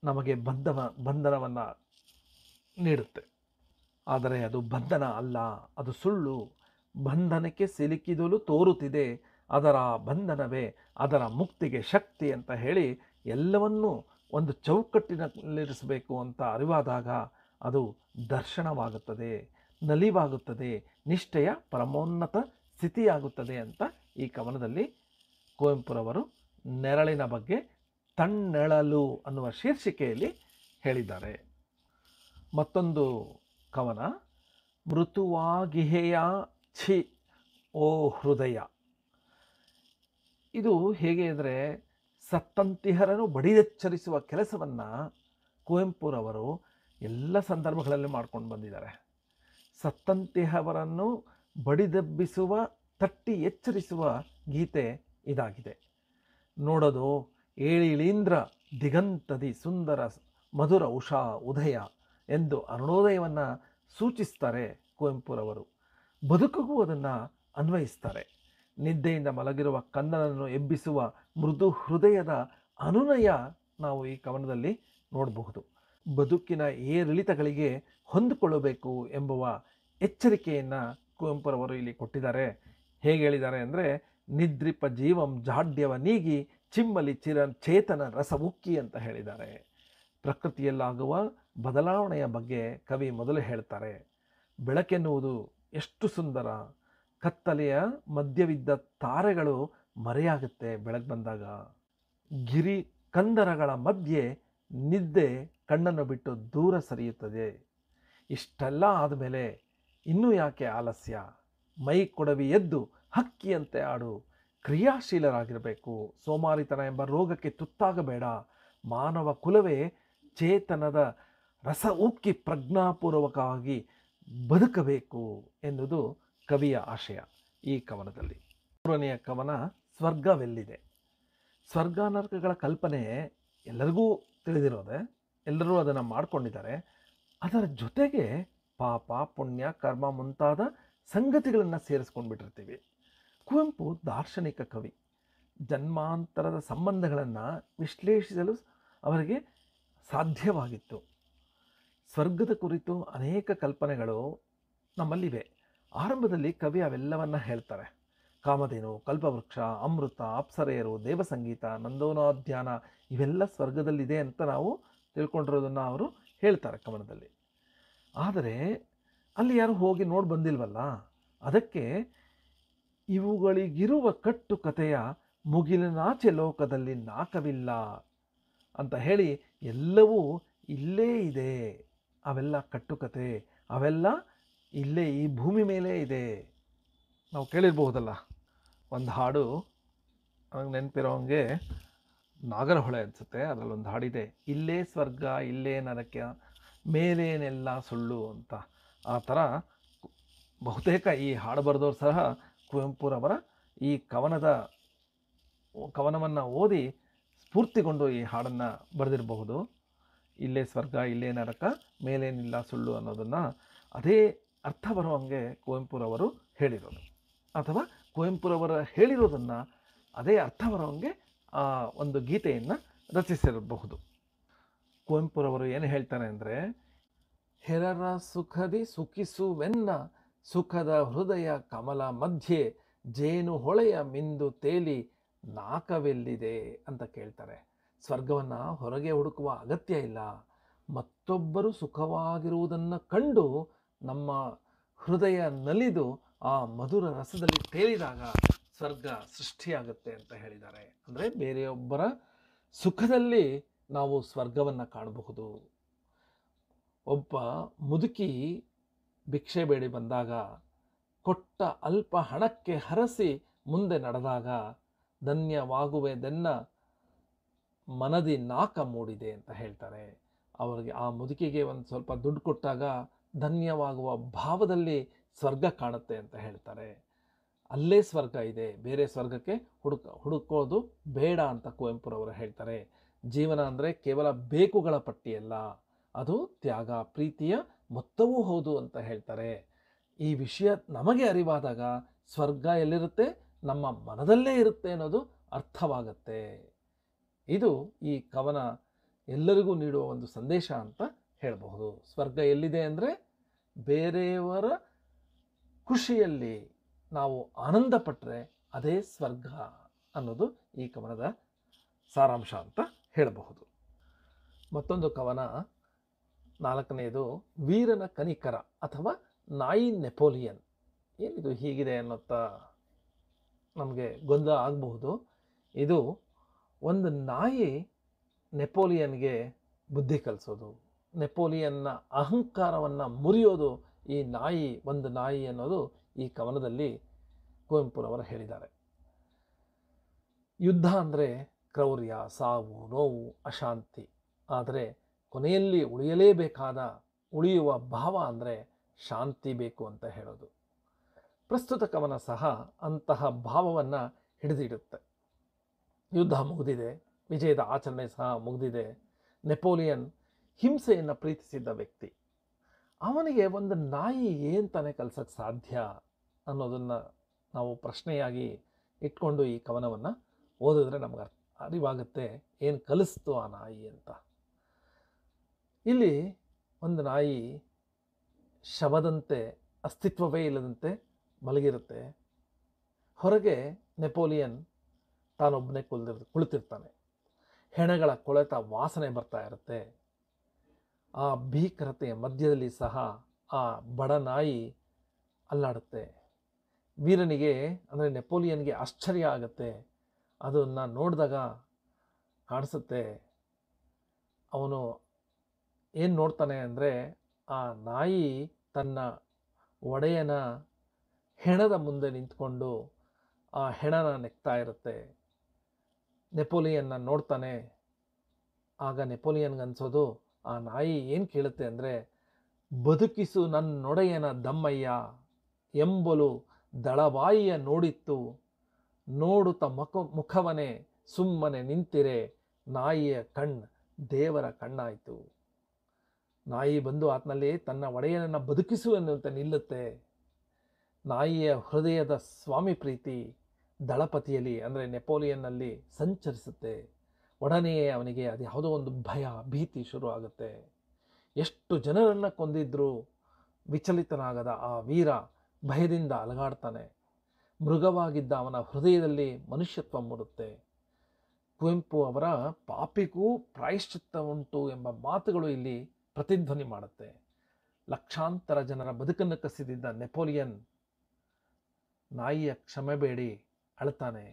ನಮಗೆ ಬಂಧನವನ್ನು ನೀಡುತ್ತೆ. ಆದರೆ ಅದು ಬಂಧನ ಅಲ್ಲ, ಅದು ಸುಳ್ಳು. ಬಂಧನಕ್ಕೆ ಸಿಲುಕಿದಲು ತೋರುತ್ತಿದೆ, ಅದರ ಬಂಧನವೇ ಅದರ ಮುಕ್ತಿಗೆ ಶಕ್ತಿ ಅಂತ ಹೇಳಿ ಎಲ್ಲವನ್ನೂ ಒಂದು ಚೌಕಟ್ಟಿನಲ್ಲಿರಿಸಬೇಕು ಅಂತ ಅರಿವಾದಾಗ ಅದು ದರ್ಶನವಾಗುತ್ತದೆ, ನಲಿವಾಗುತ್ತದೆ, ನಿಷ್ಠೆಯ ಪರಮೋನ್ನತ ಸ್ಥಿತಿಯಾಗುತ್ತದೆ ಅಂತ ಈ ಕವನದಲ್ಲಿ ಕುವೆಂಪುರವರು ನೆರಳಿನ ಬಗ್ಗೆ ತಣ್ಣೆಳಲು ಅನ್ನುವ ಶೀರ್ಷಿಕೆಯಲ್ಲಿ ಹೇಳಿದ್ದಾರೆ. ಮತ್ತೊಂದು ಕವನ, ಮೃದುವಾಗಿಹೆಯ ಛಿ ಓ ಹೃದಯ. ಇದು ಹೇಗೆ ಅಂದರೆ, ಸತ್ತಂತಿಹರನ್ನು ಬಡಿದೆಚ್ಚರಿಸುವ ಕೆಲಸವನ್ನು ಕುವೆಂಪುರವರು ಎಲ್ಲ ಸಂದರ್ಭಗಳಲ್ಲಿ ಮಾಡ್ಕೊಂಡು ಬಂದಿದ್ದಾರೆ. ಸತ್ತಂತಿಹವರನ್ನು ಬಡಿದೆಬ್ಬಿಸುವ, ತಟ್ಟಿ ಎಚ್ಚರಿಸುವ ಗೀತೆ ಇದಾಗಿದೆ. ನೋಡೋದು ಏಳಿಳೀಂದ್ರ ದಿಗಂತದಿ ಸುಂದರ ಮಧುರ ಉಷಾ ಉದಯ ಎಂದು ಅರುಣೋದಯವನ್ನು ಸೂಚಿಸ್ತಾರೆ ಕುವೆಂಪುರವರು. ಬದುಕಿಗೂ ಅದನ್ನು ಅನ್ವಯಿಸ್ತಾರೆ. ನಿದ್ದೆಯಿಂದ ಮಲಗಿರುವ ಕನ್ನನನ್ನು ಎಬ್ಬಿಸುವ ಮೃದು ಹೃದಯದ ಅನುನಯ ನಾವು ಈ ಕವನದಲ್ಲಿ ನೋಡಬಹುದು. ಬದುಕಿನ ಏರಿಳಿತಗಳಿಗೆ ಹೊಂದಿಕೊಳ್ಳಬೇಕು ಎಂಬುವ ಎಚ್ಚರಿಕೆಯನ್ನು ಕುವೆಂಪುರವರು ಇಲ್ಲಿ ಕೊಟ್ಟಿದ್ದಾರೆ. ಹೇಗೆ ಹೇಳಿದ್ದಾರೆ ಅಂದರೆ, ನಿದ್ರಿಪ ಜೀವಂ ಜಾಡ್ಯವ ನೀಗಿ ಚಿಮ್ಮಲಿ ಚೇತನ ರಸ ಉಕ್ಕಿ ಅಂತ ಹೇಳಿದ್ದಾರೆ. ಪ್ರಕೃತಿಯಲ್ಲಾಗುವ ಬದಲಾವಣೆಯ ಬಗ್ಗೆ ಕವಿ ಮೊದಲು ಹೇಳ್ತಾರೆ. ಬೆಳಕೆನ್ನುವುದು ಎಷ್ಟು ಸುಂದರ, ಕತ್ತಲೆಯ ಮಧ್ಯವಿದ್ದ ತಾರೆಗಳು ಮರೆಯಾಗುತ್ತೆ ಬೆಳಕು ಬಂದಾಗ. ಗಿರಿ ಕಂದರಗಳ ಮಧ್ಯೆ ನಿದ್ದೆ ಕಣ್ಣನ್ನು ಬಿಟ್ಟು ದೂರ ಸರಿಯುತ್ತದೆ. ಇಷ್ಟೆಲ್ಲ ಆದಮೇಲೆ ಇನ್ನೂ ಯಾಕೆ ಆಲಸ್ಯ? ಮೈ ಕೊಡವಿ ಎದ್ದು ಹಕ್ಕಿಯಂತೆ ಆಡು, ಕ್ರಿಯಾಶೀಲರಾಗಿರಬೇಕು. ಸೋಮಾರಿತನ ಎಂಬ ರೋಗಕ್ಕೆ ತುತ್ತಾಗಬೇಡ. ಮಾನವ ಕುಲವೇ ಚೇತನದ ರಸ ಉಕ್ಕಿ ಪ್ರಜ್ಞಾಪೂರ್ವಕವಾಗಿ ಬದುಕಬೇಕು ಎನ್ನುವುದು ಕವಿಯ ಆಶಯ ಈ ಕವನದಲ್ಲಿ. ಮೂರನೆಯ ಕವನ, ಸ್ವರ್ಗವೆಲ್ಲಿದೆ. ಸ್ವರ್ಗ ನರಕಗಳ ಕಲ್ಪನೆ ಎಲ್ಲರಿಗೂ ತಿಳಿದಿರೋದೆ, ಎಲ್ಲರೂ ಅದನ್ನು ಮಾಡಿಕೊಂಡಿದ್ದಾರೆ. ಅದರ ಜೊತೆಗೆ ಪಾಪ ಪುಣ್ಯ ಕರ್ಮ ಮುಂತಾದ ಸಂಗತಿಗಳನ್ನು ಸೇರಿಸ್ಕೊಂಡ್ಬಿಟ್ಟಿರ್ತೀವಿ. ಕುವೆಂಪು ದಾರ್ಶನಿಕ ಕವಿ. ಜನ್ಮಾಂತರದ ಸಂಬಂಧಗಳನ್ನು ವಿಶ್ಲೇಷಿಸಲು ಅವರಿಗೆ ಸಾಧ್ಯವಾಗಿತ್ತು. ಸ್ವರ್ಗದ ಕುರಿತು ಅನೇಕ ಕಲ್ಪನೆಗಳು ನಮ್ಮಲ್ಲಿವೆ. ಆರಂಭದಲ್ಲಿ ಕವಿ ಅವೆಲ್ಲವನ್ನ ಹೇಳ್ತಾರೆ. ಕಾಮಧೇನು, ಕಲ್ಪವೃಕ್ಷ, ಅಮೃತ, ಅಪ್ಸರೆಯರು, ದೇವಸಂಗೀತ, ನಂದೋನಾಧ್ಯಾನ ಇವೆಲ್ಲ ಸ್ವರ್ಗದಲ್ಲಿದೆ ಅಂತ ನಾವು ತಿಳ್ಕೊಂಡಿರೋದನ್ನು ಅವರು ಹೇಳ್ತಾರೆ ಕವನದಲ್ಲಿ. ಆದರೆ ಅಲ್ಲಿ ಯಾರು ಹೋಗಿ ನೋಡಿ ಬಂದಿಲ್ವಲ್ಲ, ಅದಕ್ಕೆ ಇವುಗಳಿಗಿರುವ ಕಟ್ಟು ಕಥೆಯ ಮುಗಿಲಿನಾಚೆ ಲೋಕದಲ್ಲಿ ನಾಕವಿಲ್ಲ ಅಂತ ಹೇಳಿ ಎಲ್ಲವೂ ಇಲ್ಲೇ ಇದೆ. ಅವೆಲ್ಲ ಕಟ್ಟುಕತೆ, ಅವೆಲ್ಲ ಇಲ್ಲೇ ಈ ಭೂಮಿ ಮೇಲೆ ಇದೆ. ನಾವು ಕೇಳಿರ್ಬಹುದಲ್ಲ ಒಂದು ಹಾಡು, ನನಗೆ ನೆನಪಿರೋಂಗೆ ನಾಗರಹೊಳೆ ಅನಿಸುತ್ತೆ, ಅದರಲ್ಲೊಂದು ಹಾಡಿದೆ, ಇಲ್ಲೇ ಸ್ವರ್ಗ ಇಲ್ಲೇ ನರಕ ಮೇಲೇನೆಲ್ಲ ಸುಳ್ಳು ಅಂತ. ಆ ಥರ ಬಹುತೇಕ ಈ ಹಾಡು ಬರೆದವರು ಸಹ ಕುವೆಂಪುರವರ ಈ ಕವನವನ್ನು ಓದಿ ಸ್ಫೂರ್ತಿಗೊಂಡು ಈ ಹಾಡನ್ನು ಬರೆದಿರಬಹುದು. ಇಲ್ಲೇ ಸ್ವರ್ಗ ಇಲ್ಲೇ ನರಕ ಮೇಲೇನಿಲ್ಲ ಸುಳ್ಳು ಅನ್ನೋದನ್ನು ಅದೇ ಅರ್ಥ ಬರುವಂಗೆ ಕುವೆಂಪುರವರು ಹೇಳಿರೋದು, ಅಥವಾ ಕುವೆಂಪುರವರ ಹೇಳಿರೋದನ್ನು ಅದೇ ಅರ್ಥ ಬರುವಂಗೆ ಒಂದು ಗೀತೆಯನ್ನು ರಚಿಸಿರಬಹುದು. ಕುವೆಂಪುರವರು ಏನು ಹೇಳ್ತಾರೆ ಅಂದರೆ, ಹೆರರ ಸುಖದಿ ಸುಖಿಸುವೆನ್ನ ಸುಖದ ಹೃದಯ ಕಮಲ ಮಧ್ಯೆ ಜೇನು ಹೊಳೆಯ ಮಿಂದು ತೇಲಿ ನಾಕವೆಲ್ಲಿದೆ ಅಂತ ಕೇಳ್ತಾರೆ. ಸ್ವರ್ಗವನ್ನು ಹೊರಗೆ ಹುಡುಕುವ ಅಗತ್ಯ ಇಲ್ಲ. ಮತ್ತೊಬ್ಬರು ಸುಖವಾಗಿರುವುದನ್ನು ಕಂಡು ನಮ್ಮ ಹೃದಯ ನಲಿದು ಆ ಮಧುರ ರಸದಲ್ಲಿ ತೇಲಿದಾಗ ಸ್ವರ್ಗ ಸೃಷ್ಟಿಯಾಗುತ್ತೆ ಅಂತ ಹೇಳಿದ್ದಾರೆ. ಅಂದರೆ ಬೇರೆಯೊಬ್ಬರ ಸುಖದಲ್ಲಿ ನಾವು ಸ್ವರ್ಗವನ್ನು ಕಾಣಬಹುದು. ಒಬ್ಬ ಮುದುಕಿ ಭಿಕ್ಷೆ ಬೇಡಿ ಬಂದಾಗ ಕೊಟ್ಟ ಅಲ್ಪ ಹಣಕ್ಕೆ ಹರಸಿ ಮುಂದೆ ನಡೆದಾಗ ಧನ್ಯವಾಗುವೆದೆನ್ನ ಮನದಿ ನಾಕ ಮೂಡಿದೆ ಅಂತ ಹೇಳ್ತಾರೆ. ಅವರಿಗೆ ಆ ಮುದುಕಿಗೆ ಒಂದು ಸ್ವಲ್ಪ ದುಡ್ಡು ಕೊಟ್ಟಾಗ ಧನ್ಯವಾಗುವ ಭಾವದಲ್ಲಿ ಸ್ವರ್ಗ ಕಾಣುತ್ತೆ ಅಂತ ಹೇಳ್ತಾರೆ. ಅಲ್ಲೇ ಸ್ವರ್ಗ ಇದೆ, ಬೇರೆ ಸ್ವರ್ಗಕ್ಕೆ ಹುಡುಕೋದು ಬೇಡ ಅಂತ ಕುವೆಂಪುರವರು ಹೇಳ್ತಾರೆ. ಜೀವನ ಅಂದರೆ ಕೇವಲ ಬೇಕುಗಳ ಪಟ್ಟಿಯಲ್ಲ, ಅದು ತ್ಯಾಗ ಪ್ರೀತಿಯ ಮೊತ್ತವೂ ಹೌದು ಅಂತ ಹೇಳ್ತಾರೆ. ಈ ವಿಷಯ ನಮಗೆ ಅರಿವಾದಾಗ ಸ್ವರ್ಗ ಎಲ್ಲಿರುತ್ತೆ, ನಮ್ಮ ಮನದಲ್ಲೇ ಇರುತ್ತೆ ಅನ್ನೋದು ಅರ್ಥವಾಗತ್ತೆ. ಇದು ಈ ಕವನ ಎಲ್ಲರಿಗೂ ನೀಡುವ ಒಂದು ಸಂದೇಶ ಅಂತ ಹೇಳಬಹುದು. ಸ್ವರ್ಗ ಎಲ್ಲಿದೆ ಅಂದರೆ ಬೇರೆಯವರ ಖುಷಿಯಲ್ಲಿ ನಾವು ಆನಂದ ಪಟ್ಟರೆ ಅದೇ ಸ್ವರ್ಗ ಅನ್ನೋದು ಈ ಕವನದ ಸಾರಾಂಶ ಅಂತ ಹೇಳಬಹುದು. ಮತ್ತೊಂದು ಕವನ 4ನೇದು ವೀರನ ಕನಿಕರ ಅಥವಾ ನಾಯಿ ನೆಪೋಲಿಯನ್. ಏನಿದು ಹೀಗಿದೆ ಅನ್ನೋತ್ತ ನಮಗೆ ಗೊಂದಲ ಆಗಬಹುದು. ಇದು ಒಂದು ನಾಯಿ ನೆಪೋಲಿಯನ್ಗೆ ಬುದ್ಧಿ ಕಲಿಸೋದು, ನೆಪೋಲಿಯನ್ನ ಅಹಂಕಾರವನ್ನು ಮುರಿಯೋದು ಈ ನಾಯಿ, ಒಂದು ನಾಯಿ ಅನ್ನೋದು ಈ ಕವನದಲ್ಲಿ ಕುವೆಂಪುರವರು ಹೇಳಿದ್ದಾರೆ. ಯುದ್ಧ ಅಂದರೆ ಕ್ರೌರ್ಯ, ಸಾವು, ನೋವು, ಅಶಾಂತಿ. ಆದರೆ ಕೊನೆಯಲ್ಲಿ ಉಳಿಯುವ ಭಾವ ಅಂದರೆ ಶಾಂತಿ ಬೇಕು ಅಂತ ಹೇಳೋದು. ಪ್ರಸ್ತುತ ಕವನ ಸಹ ಅಂತಹ ಭಾವವನ್ನು ಹಿಡಿದಿಡುತ್ತೆ. ಯುದ್ಧ ಮುಗಿದಿದೆ, ವಿಜಯದ ಆಚರಣೆ ಸಹ ಮುಗಿದಿದೆ. ನೆಪೋಲಿಯನ್ ಹಿಂಸೆಯನ್ನು ಪ್ರೀತಿಸಿದ್ದ ವ್ಯಕ್ತಿ. ಅವನಿಗೆ ಒಂದು ನಾಯಿ ಏನು ತಾನೇ ಕಲ್ಸಕ್ಕೆ ಸಾಧ್ಯ ಅನ್ನೋದನ್ನು ನಾವು ಪ್ರಶ್ನೆಯಾಗಿ ಇಟ್ಕೊಂಡು ಈ ಕವನವನ್ನು ಓದಿದ್ರೆ ನಮಗೆ ಅರಿವಾಗುತ್ತೆ ಏನು ಕಲಿಸ್ತು ಆ ನಾಯಿ ಅಂತ. ಇಲ್ಲಿ ಒಂದು ನಾಯಿ ಶವದಂತೆ, ಅಸ್ತಿತ್ವವೇ ಇಲ್ಲದಂತೆ ಮಲಗಿರುತ್ತೆ. ಹೊರಗೆ ನೆಪೋಲಿಯನ್ ತಾನೊಬ್ಬನೇ ಕುಳಿತಿರ್ತಾನೆ. ಹೆಣಗಳ ಕೊಳೆತ ವಾಸನೆ ಬರ್ತಾ ಇರುತ್ತೆ. ಆ ಭೀಕರತೆಯ ಮಧ್ಯದಲ್ಲಿ ಸಹ ಆ ಬಡ ನಾಯಿ ಅಲ್ಲಾಡುತ್ತೆ. ವೀರನಿಗೆ ಅಂದರೆ ನೆಪೋಲಿಯನ್ಗೆ ಆಶ್ಚರ್ಯ ಆಗುತ್ತೆ. ಅದನ್ನು ನೋಡಿದಾಗ ಕಾಣಿಸುತ್ತೆ, ಅವನು ಏನು ನೋಡ್ತಾನೆ ಅಂದರೆ ಆ ನಾಯಿ ತನ್ನ ಒಡೆಯನ ಹೆಣದ ಮುಂದೆ ನಿಂತ್ಕೊಂಡು ಆ ಹೆಣನ ನೆಕ್ತಾ ಇರುತ್ತೆ. ನೆಪೋಲಿಯನ್ನ ನೋಡ್ತಾನೆ. ಆಗ ನೆಪೋಲಿಯನ್ಗನ್ಸೋದು ಆ ನಾಯಿ ಏನು ಕೇಳುತ್ತೆ ಅಂದರೆ, ಬದುಕಿಸು ನನ್ನೊಡೆಯನ ದಮ್ಮಯ್ಯ ಎಂಬಲು ದಳವಾಯಿಯ ನೋಡಿತ್ತು, ನೋಡುತ್ತ ಮುಖವನೇ ಸುಮ್ಮನೆ ನಿಂತಿರೆ ನಾಯಿಯ ದೇವರ ಕಣ್ಣಾಯಿತು. ನಾಯಿ ಬಂದು ಆತನಲ್ಲಿ ತನ್ನ ಒಡೆಯನನ್ನು ಬದುಕಿಸು ಎನ್ನುವಂತೆ ನಿಲ್ಲುತ್ತೆ. ನಾಯಿಯ ಹೃದಯದ ಸ್ವಾಮಿ ಪ್ರೀತಿ ದಳಪತಿಯಲ್ಲಿ ಅಂದರೆ ನೆಪೋಲಿಯನ್ನಲ್ಲಿ ಸಂಚರಿಸುತ್ತೆ. ಒಡನೆಯೇ ಅವನಿಗೆ ಅದು ಯಾವುದೋ ಒಂದು ಭಯ, ಭೀತಿ ಶುರು ಆಗುತ್ತೆ. ಎಷ್ಟು ಜನರನ್ನು ಕೊಂದಿದ್ರೂ ವಿಚಲಿತನಾಗದ ಆ ವೀರ ಭಯದಿಂದ ಅಲಗಾಡ್ತಾನೆ. ಮೃಗವಾಗಿದ್ದ ಅವನ ಹೃದಯದಲ್ಲಿ ಮನುಷ್ಯತ್ವ ಮೂಡುತ್ತೆ. ಕುವೆಂಪು ಅವರ ಪಾಪಿಗೂ ಪ್ರಾಯಶ್ಚಿತ್ತ ಉಂಟು ಎಂಬ ಮಾತುಗಳು ಇಲ್ಲಿ ಪ್ರತಿಧ್ವನಿ ಮಾಡುತ್ತೆ. ಲಕ್ಷಾಂತರ ಜನರ ಬದುಕನ್ನು ಕಸಿದಿದ್ದ ನೆಪೋಲಿಯನ್ ನಾಯಿಯ ಕ್ಷಮೆ ಬೇಡಿ ಅಳ್ತಾನೆ.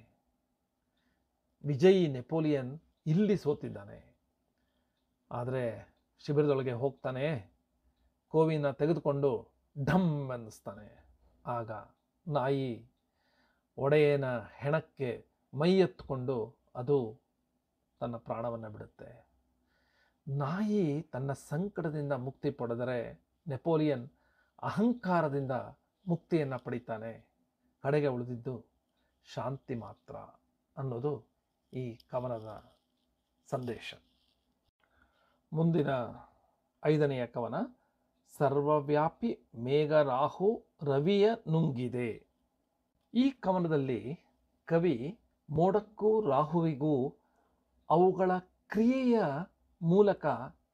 ವಿಜಯಿ ನೆಪೋಲಿಯನ್ ಇಲ್ಲಿ ಸೋತಿದ್ದಾನೆ. ಆದರೆ ಶಿಬಿರದೊಳಗೆ ಹೋಗ್ತಾನೆ, ಕೋವಿನ ತೆಗೆದುಕೊಂಡು ಢಮ್ ಅನ್ನಿಸ್ತಾನೆ. ಆಗ ನಾಯಿ ಒಡೆಯನ ಹೆಣಕ್ಕೆ ಮೈಯೆತ್ತುಕೊಂಡು ಅದು ತನ್ನ ಪ್ರಾಣವನ್ನು ಬಿಡುತ್ತೆ. ನಾಯಿ ತನ್ನ ಸಂಕಟದಿಂದ ಮುಕ್ತಿ ಪಡೆದರೆ ನೆಪೋಲಿಯನ್ ಅಹಂಕಾರದಿಂದ ಮುಕ್ತಿಯನ್ನು ಪಡಿತಾನೆ. ಕಡೆಗೆ ಉಳಿದಿದ್ದು ಶಾಂತಿ ಮಾತ್ರ ಅನ್ನೋದು ಈ ಕವನದ ಸಂದೇಶ. ಮುಂದಿನ 5ನೆಯ ಕವನ ಸರ್ವವ್ಯಾಪಿ ಮೇಘರಾಹು ರವಿಯ ನುಂಗಿದೆ. ಈ ಕವನದಲ್ಲಿ ಕವಿ ಮೋಡಕ್ಕೂ ರಾಹುವಿಗೂ ಅವುಗಳ ಕ್ರಿಯೆಯ ಮೂಲಕ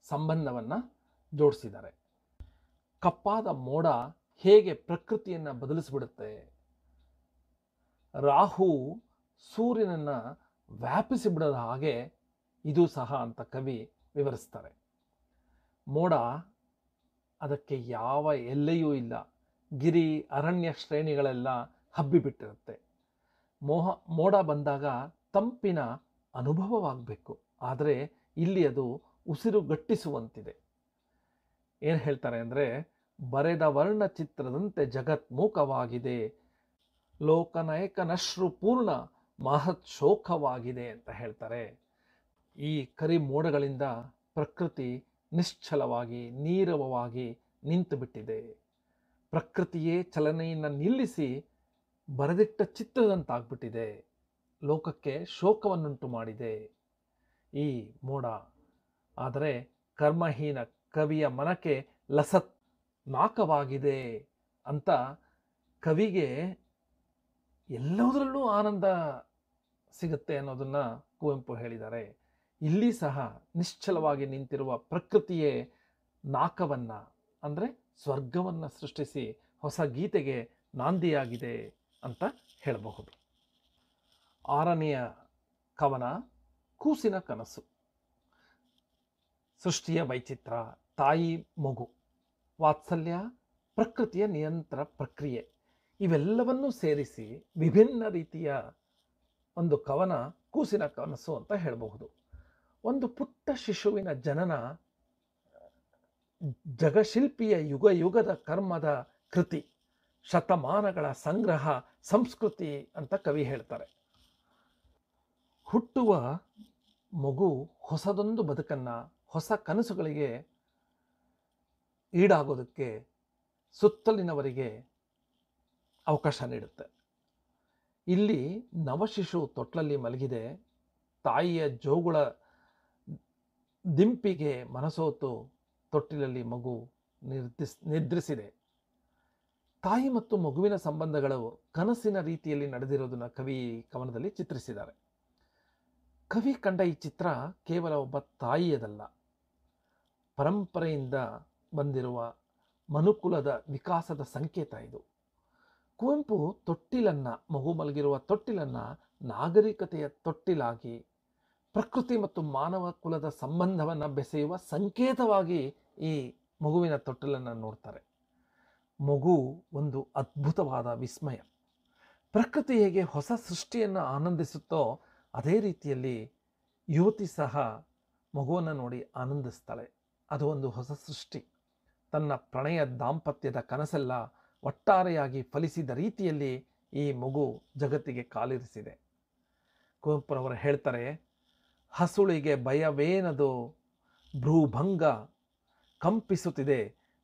ಸಂಬಂಧವನ್ನು ಜೋಡಿಸಿದ್ದಾರೆ. ಕಪ್ಪಾದ ಮೋಡ ಹೇಗೆ ಪ್ರಕೃತಿಯನ್ನು ಬದಲಿಸಿಬಿಡುತ್ತೆ, ರಾಹು ಸೂರ್ಯನನ್ನು ವ್ಯಾಪಿಸಿಬಿಡದ ಹಾಗೆ ಇದು ಸಹ ಅಂತ ಕವಿ ವಿವರಿಸ್ತಾರೆ. ಮೋಡ ಅದಕ್ಕೆ ಯಾವ ಎಲ್ಲೆಯೂ ಇಲ್ಲ, ಗಿರಿ ಅರಣ್ಯ ಶ್ರೇಣಿಗಳೆಲ್ಲ ಹಬ್ಬಿಬಿಟ್ಟಿರುತ್ತೆ. ಮೋಡ ಬಂದಾಗ ತಂಪಿನ ಅನುಭವವಾಗಬೇಕು, ಆದರೆ ಇಲ್ಲಿ ಅದು ಉಸಿರುಗಟ್ಟಿಸುವಂತಿದೆ. ಏನು ಹೇಳ್ತಾರೆ ಅಂದರೆ, ಬರೆದ ವರ್ಣಚಿತ್ರದಂತೆ ಜಗತ್ಮೂಕವಾಗಿದೆ, ಲೋಕನಾಯಕನಶ್ರು ಪೂರ್ಣ ಮಹತ್ ಶೋಕವಾಗಿದೆ ಅಂತ ಹೇಳ್ತಾರೆ. ಈ ಕರಿ ಮೋಡಗಳಿಂದ ಪ್ರಕೃತಿ ನಿಶ್ಚಲವಾಗಿ ನೀರವವಾಗಿ ನಿಂತು ಬಿಟ್ಟಿದೆ. ಪ್ರಕೃತಿಯೇ ಚಲನೆಯನ್ನು ನಿಲ್ಲಿಸಿ ಬರೆದಿಟ್ಟ ಚಿತ್ರದಂತಾಗ್ಬಿಟ್ಟಿದೆ. ಲೋಕಕ್ಕೆ ಶೋಕವನ್ನುಂಟು ಮಾಡಿದೆ ಈ ಮೋಡ. ಆದರೆ ಕರ್ಮಹೀನ ಕವಿಯ ಮನಕ್ಕೆ ಲಸತ್ ನಾಕವಾಗಿದೆ ಅಂತ ಕವಿಗೆ ಎಲ್ಲದರಲ್ಲೂ ಆನಂದ ಸಿಗುತ್ತೆ ಅನ್ನೋದನ್ನು ಕುವೆಂಪು ಹೇಳಿದ್ದಾರೆ. ಇಲ್ಲಿ ಸಹ ನಿಶ್ಚಲವಾಗಿ ನಿಂತಿರುವ ಪ್ರಕೃತಿಯೇ ನಾಕವನ್ನು ಅಂದರೆ ಸ್ವರ್ಗವನ್ನು ಸೃಷ್ಟಿಸಿ ಹೊಸ ಗೀತೆಗೆ ನಾಂದಿಯಾಗಿದೆ ಅಂತ ಹೇಳಬಹುದು. 6ನೆಯ ಕವನ ಕೂಸಿನ ಕನಸು. ಸೃಷ್ಟಿಯ ವೈಚಿತ್ರ, ತಾಯಿ ಮಗು, ವಾತ್ಸಲ್ಯ, ಪ್ರಕೃತಿಯ ನಿಯಂತ್ರ ಪ್ರಕ್ರಿಯೆ ಇವೆಲ್ಲವನ್ನೂ ಸೇರಿಸಿ ವಿಭಿನ್ನ ರೀತಿಯ ಒಂದು ಕವನ ಕೂಸಿನ ಕನಸು ಅಂತ ಹೇಳಬಹುದು. ಒಂದು ಪುಟ್ಟ ಶಿಶುವಿನ ಜನನ ಜಗಶಿಲ್ಪಿಯ ಯುಗ ಯುಗದ ಕರ್ಮದ ಕೃತಿ, ಶತಮಾನಗಳ ಸಂಗ್ರಹ ಸಂಸ್ಕೃತಿ ಅಂತ ಕವಿ ಹೇಳ್ತಾರೆ. ಹುಟ್ಟುವ ಮಗು ಹೊಸದೊಂದು ಬದುಕನ್ನು, ಹೊಸ ಕನಸುಗಳಿಗೆ ಈಡಾಗೋದಕ್ಕೆ ಸುತ್ತಲಿನವರಿಗೆ ಅವಕಾಶ ನೀಡುತ್ತೆ. ಇಲ್ಲಿ ನವಶಿಶು ತೊಟ್ಲಲ್ಲಿ ಮಲಗಿದೆ, ತಾಯಿಯ ಜೋಗುಳ ದಿಂಪಿಗೆ ಮನಸೋತು ತೊಟ್ಟಿಲಲ್ಲಿ ಮಗು ನಿದ್ರಿಸಿದೆ. ತಾಯಿ ಮತ್ತು ಮಗುವಿನ ಸಂಬಂಧಗಳು ಕನಸಿನ ರೀತಿಯಲ್ಲಿ ನಡೆದಿರೋದನ್ನು ಕವಿ ಕವನದಲ್ಲಿ ಚಿತ್ರಿಸಿದ್ದಾರೆ. ಕವಿ ಕಂಡ ಈ ಚಿತ್ರ ಕೇವಲ ಒಬ್ಬ ತಾಯಿಯದಲ್ಲ, ಪರಂಪರೆಯಿಂದ ಬಂದಿರುವ ಮನುಕುಲದ ವಿಕಾಸದ ಸಂಕೇತ ಇದು. ಕುವೆಂಪು ತೊಟ್ಟಿಲನ್ನು, ಮಗು ಮಲಗಿರುವ ತೊಟ್ಟಿಲನ್ನು ನಾಗರಿಕತೆಯ ತೊಟ್ಟಿಲಾಗಿ, ಪ್ರಕೃತಿ ಮತ್ತು ಮಾನವ ಕುಲದ ಸಂಬಂಧವನ್ನು ಬೆಸೆಯುವ ಸಂಕೇತವಾಗಿ ಈ ಮಗುವಿನ ತೊಟ್ಟಿಲನ್ನು ನೋಡ್ತಾರೆ. ಮಗು ಒಂದು ಅದ್ಭುತವಾದ ವಿಸ್ಮಯ. ಪ್ರಕೃತಿ ಹೇಗೆ ಹೊಸ ಸೃಷ್ಟಿಯನ್ನು ಆನಂದಿಸುತ್ತೋ ಅದೇ ರೀತಿಯಲ್ಲಿ ಯುವತಿ ಸಹ ಮಗುವನ್ನು ನೋಡಿ ಆನಂದಿಸ್ತಾಳೆ. ಅದು ಒಂದು ಹೊಸ ಸೃಷ್ಟಿ. ತನ್ನ ಪ್ರಣಯ ದಾಂಪತ್ಯದ ಕನಸೆಲ್ಲ ಒಟ್ಟಾರೆಯಾಗಿ ಫಲಿಸಿದ ರೀತಿಯಲ್ಲಿ ಈ ಮಗು ಜಗತ್ತಿಗೆ ಕಾಲಿರಿಸಿದೆ. ಕುವೆಂಪುರವರು ಹೇಳ್ತಾರೆ, ಹಸುಳಿಗೆ ಭಯವೇನದು ಭ್ರೂಭಂಗ, ಕಂಪಿಸುತ್ತಿದೆ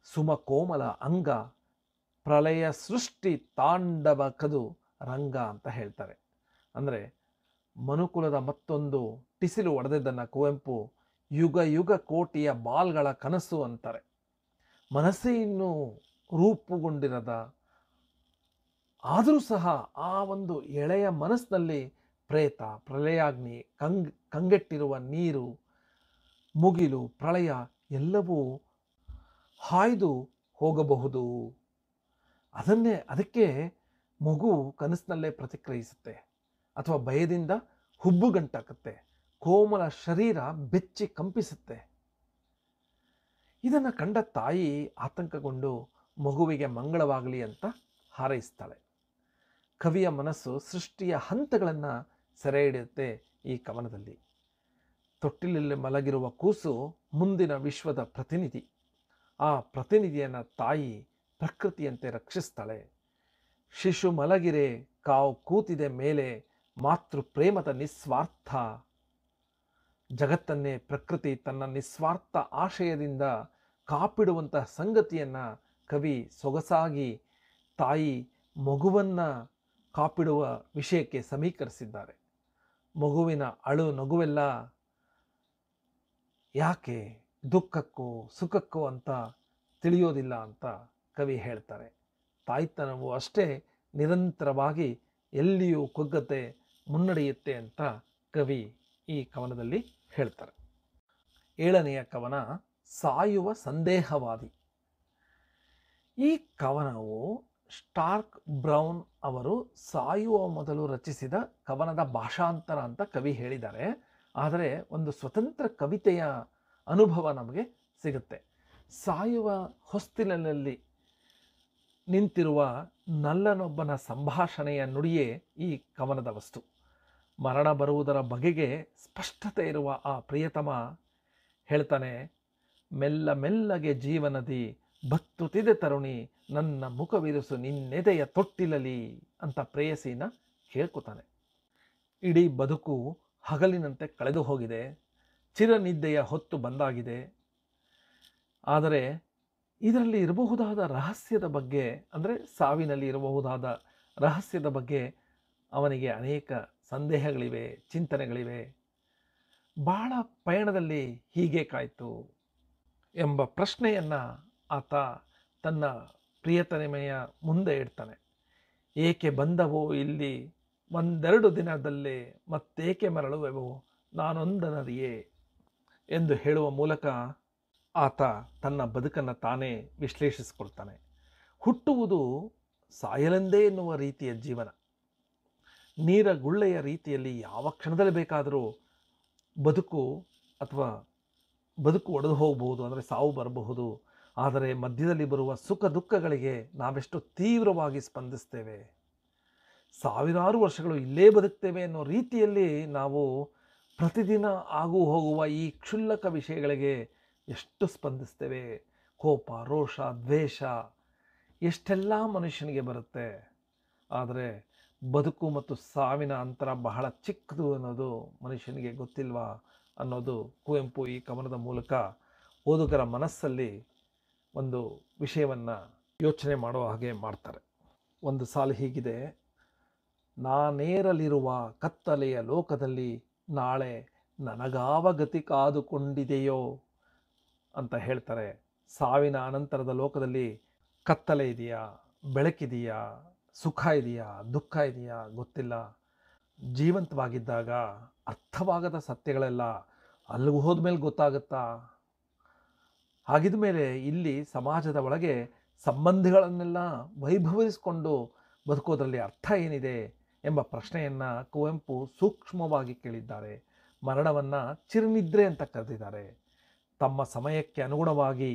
ಸುಮಕೋಮಲ ಅಂಗ, ಪ್ರಳಯ ಸೃಷ್ಟಿ ತಾಂಡವ ಕದು ರಂಗ ಅಂತ ಹೇಳ್ತಾರೆ. ಅಂದರೆ ಮನುಕುಲದ ಮತ್ತೊಂದು ಟಿಸಿಲು ಒಡೆದಿದ್ದನ್ನು ಕುವೆಂಪು ಯುಗ ಯುಗ ಕೋಟಿಯ ಬಾಲ್ಗಳ ಕನಸು ಅಂತಾರೆ. ಮನಸ್ಸೇ ಇನ್ನೂ ರೂಪುಗೊಂಡಿರದ, ಆದರೂ ಸಹ ಆ ಒಂದು ಎಳೆಯ ಮನಸ್ಸಿನಲ್ಲಿ ಪ್ರೇತ, ಪ್ರಳಯಾಗ್ನಿ, ಕಂಗೆಟ್ಟಿರುವ ನೀರು, ಮುಗಿಲು, ಪ್ರಳಯ ಎಲ್ಲವೂ ಹಾಯ್ದು ಹೋಗಬಹುದು. ಅದಕ್ಕೆ ಮಗು ಕನಸಿನಲ್ಲೇ ಪ್ರತಿಕ್ರಿಯಿಸುತ್ತೆ ಅಥವಾ ಭಯದಿಂದ ಹುಬ್ಬುಗಂಟಾಕತ್ತೆ, ಕೋಮಲ ಶರೀರ ಬೆಚ್ಚಿ ಕಂಪಿಸುತ್ತೆ. ಇದನ್ನು ಕಂಡ ತಾಯಿ ಆತಂಕಗೊಂಡು ಮಗುವಿಗೆ ಮಂಗಳವಾಗಲಿ ಅಂತ ಹಾರೈಸ್ತಾಳೆ. ಕವಿಯ ಮನಸ್ಸು ಸೃಷ್ಟಿಯ ಹಂತಗಳನ್ನು ಸೆರೆ ಹಿಡಿಯುತ್ತೆ ಈ ಕವನದಲ್ಲಿ. ತೊಟ್ಟಿಲಲ್ಲಿ ಮಲಗಿರುವ ಕೂಸು ಮುಂದಿನ ವಿಶ್ವದ ಪ್ರತಿನಿಧಿ. ಆ ಪ್ರತಿನಿಧಿಯನ್ನು ತಾಯಿ ಪ್ರಕೃತಿಯಂತೆ ರಕ್ಷಿಸ್ತಾಳೆ. ಶಿಶು ಮಲಗಿರೆ ಕಾವು ಕೂತಿದೆ ಮೇಲೆ, ಮಾತೃ ಪ್ರೇಮದ ನಿಸ್ವಾರ್ಥ. ಜಗತ್ತನ್ನೇ ಪ್ರಕೃತಿ ತನ್ನ ನಿಸ್ವಾರ್ಥ ಆಶಯದಿಂದ ಕಾಪಿಡುವಂತಹ ಸಂಗತಿಯನ್ನು ಕವಿ ಸೊಗಸಾಗಿ ತಾಯಿ ಮಗುವನ್ನು ಕಾಪಿಡುವ ವಿಷಯಕ್ಕೆ ಸಮೀಕರಿಸಿದ್ದಾರೆ. ಮಗುವಿನ ಅಳು ನಗುವೆಲ್ಲ ಯಾಕೆ, ದುಃಖಕ್ಕೂ ಸುಖಕ್ಕೂ ಅಂತ ತಿಳಿಯೋದಿಲ್ಲ ಅಂತ ಕವಿ ಹೇಳ್ತಾರೆ. ತಾಯ್ತನವು ಅಷ್ಟೇ ನಿರಂತರವಾಗಿ ಎಲ್ಲಿಯೂ ಕುಗ್ಗತೆ ಮುನ್ನಡೆಯುತ್ತೆ ಅಂತ ಕವಿ ಈ ಕವನದಲ್ಲಿ ಹೇಳ್ತಾರೆ. 7ನೆಯ ಕವನ ಸಾಯುವ ಸಂದೇಹವಾದಿ. ಈ ಕವನವು ಸ್ಟಾರ್ಕ್ ಬ್ರೌನ್ ಅವರು ಸಾಯುವ ಮೊದಲು ರಚಿಸಿದ ಕವನದ ಭಾಷಾಂತರ ಅಂತ ಕವಿ ಹೇಳಿದ್ದಾರೆ. ಆದರೆ ಒಂದು ಸ್ವತಂತ್ರ ಕವಿತೆಯ ಅನುಭವ ನಮಗೆ ಸಿಗುತ್ತೆ. ಸಾಯುವ ಹೊಸ್ತಿಲಿನಲ್ಲಿ ನಿಂತಿರುವ ನಲ್ಲನೊಬ್ಬನ ಸಂಭಾಷಣೆಯ ನುಡಿಯೇ ಈ ಕವನದ ವಸ್ತು. ಮರಣ ಬರುವುದರ ಬಗೆಗೆ ಸ್ಪಷ್ಟತೆ ಇರುವ ಆ ಪ್ರಿಯತಮ ಹೇಳ್ತಾನೆ, ಮೆಲ್ಲ ಮೆಲ್ಲಗೆ ಜೀವನದಿ ಬತ್ತುತ್ತಿದೆ ತರುಣಿ, ನನ್ನ ಮುಖವಿರುಸು ನಿನ್ನೆದೆಯ ತೊಟ್ಟಿಲಲಿ ಅಂತ ಪ್ರೇಯಸಿನ ಕೇಳ್ಕೊತಾನೆ. ಇಡೀ ಬದುಕು ಹಗಲಿನಂತೆ ಕಳೆದು ಹೋಗಿದೆ, ಚಿರನಿದ್ದೆಯ ಹೊತ್ತು ಬಂದಾಗಿದೆ. ಆದರೆ ಇದರಲ್ಲಿ ಇರಬಹುದಾದ ರಹಸ್ಯದ ಬಗ್ಗೆ, ಅಂದರೆ ಸಾವಿನಲ್ಲಿ ಇರಬಹುದಾದ ರಹಸ್ಯದ ಬಗ್ಗೆ ಅವನಿಗೆ ಅನೇಕ ಸಂದೇಹಗಳಿವೆ, ಚಿಂತನೆಗಳಿವೆ. ಬಹಳ ಪಯಣದಲ್ಲಿ ಹೀಗೆ ಕಾಯ್ತು ಎಂಬ ಪ್ರಶ್ನೆಯನ್ನು ಆತ ತನ್ನ ಪ್ರಿಯತಮೆಯ ಮುಂದೆ ಇಡ್ತಾನೆ. ಏಕೆ ಬಂದವೋ ಇಲ್ಲಿ ಒಂದೆರಡು ದಿನದಲ್ಲೇ ಮತ್ತೇಕೆ ಮರಳುವೆವೋ ನಾನೊಂದನರಿಯೇ ಎಂದು ಹೇಳುವ ಮೂಲಕ ಆತ ತನ್ನ ಬದುಕನ್ನು ತಾನೇ ವಿಶ್ಲೇಷಿಸಿಕೊಳ್ತಾನೆ. ಹುಟ್ಟುವುದು ಸಾಯಲೆಂದೇ ಎನ್ನುವ ರೀತಿಯ ಜೀವನ. ನೀರ ಗುಳ್ಳೆಯ ರೀತಿಯಲ್ಲಿ ಯಾವ ಕ್ಷಣದಲ್ಲಿ ಬೇಕಾದರೂ ಬದುಕು ಒಡೆದು ಹೋಗಬಹುದು, ಅಂದರೆ ಸಾವು ಬರಬಹುದು. ಆದರೆ ಮಧ್ಯದಲ್ಲಿ ಬರುವ ಸುಖ ದುಃಖಗಳಿಗೆ ನಾವೆಷ್ಟು ತೀವ್ರವಾಗಿ ಸ್ಪಂದಿಸ್ತೇವೆ. ಸಾವಿರಾರು ವರ್ಷಗಳು ಇಲ್ಲೇ ಬದುಕ್ತೇವೆ ಅನ್ನೋ ರೀತಿಯಲ್ಲಿ ನಾವು ಪ್ರತಿದಿನ ಆಗು ಹೋಗುವ ಈ ಕ್ಷುಲ್ಲಕ ವಿಷಯಗಳಿಗೆ ಎಷ್ಟು ಸ್ಪಂದಿಸ್ತೇವೆ. ಕೋಪ, ರೋಷ, ದ್ವೇಷ ಎಷ್ಟೆಲ್ಲ ಮನುಷ್ಯನಿಗೆ ಬರುತ್ತೆ. ಆದರೆ ಬದುಕು ಮತ್ತು ಸಾವಿನ ಅಂತರ ಬಹಳ ಚಿಕ್ಕದು ಅನ್ನೋದು ಮನುಷ್ಯನಿಗೆ ಗೊತ್ತಿಲ್ವಾ ಅನ್ನೋದು ಕುವೆಂಪು ಈ ಕವನದ ಮೂಲಕ ಓದುಗರ ಮನಸ್ಸಲ್ಲಿ ಒಂದು ವಿಷಯವನ್ನು ಯೋಚನೆ ಮಾಡುವ ಹಾಗೆ ಮಾಡ್ತಾರೆ. ಒಂದು ಸಾಲು ಹೀಗಿದೆ, ನಾನೇರಲಿರುವ ಕತ್ತಲೆಯ ಲೋಕದಲ್ಲಿ ನಾಳೆ ನನಗಾವ ಗತಿ ಕಾದುಕೊಂಡಿದೆಯೋ ಅಂತ ಹೇಳ್ತಾರೆ. ಸಾವಿನ ಅನಂತರದ ಲೋಕದಲ್ಲಿ ಕತ್ತಲೆ ಇದೆಯಾ, ಬೆಳಕಿದೆಯಾ, ಸುಖ ಇದೆಯಾ, ದುಃಖ ಇದೆಯಾ ಗೊತ್ತಿಲ್ಲ. ಜೀವಂತವಾಗಿದ್ದಾಗ ಅರ್ಥವಾಗದ ಸತ್ಯಗಳೆಲ್ಲ ಅಲ್ಲಿಗೆ ಹೋದ್ಮೇಲೆ ಗೊತ್ತಾಗುತ್ತಾ? ಹಾಗಿದ ಮೇಲೆ ಇಲ್ಲಿ ಸಮಾಜದ ಒಳಗೆ ಸಂಬಂಧಿಗಳನ್ನೆಲ್ಲ ವೈಭವಿಸಿಕೊಂಡು ಬದುಕೋದ್ರಲ್ಲಿ ಅರ್ಥ ಏನಿದೆ ಎಂಬ ಪ್ರಶ್ನೆಯನ್ನು ಕುವೆಂಪು ಸೂಕ್ಷ್ಮವಾಗಿ ಕೇಳಿದ್ದಾರೆ. ಮರಣವನ್ನು ಚಿರನಿದ್ರೆ ಅಂತ ಕರೆದಿದ್ದಾರೆ. ತಮ್ಮ ಸಮಯಕ್ಕೆ ಅನುಗುಣವಾಗಿ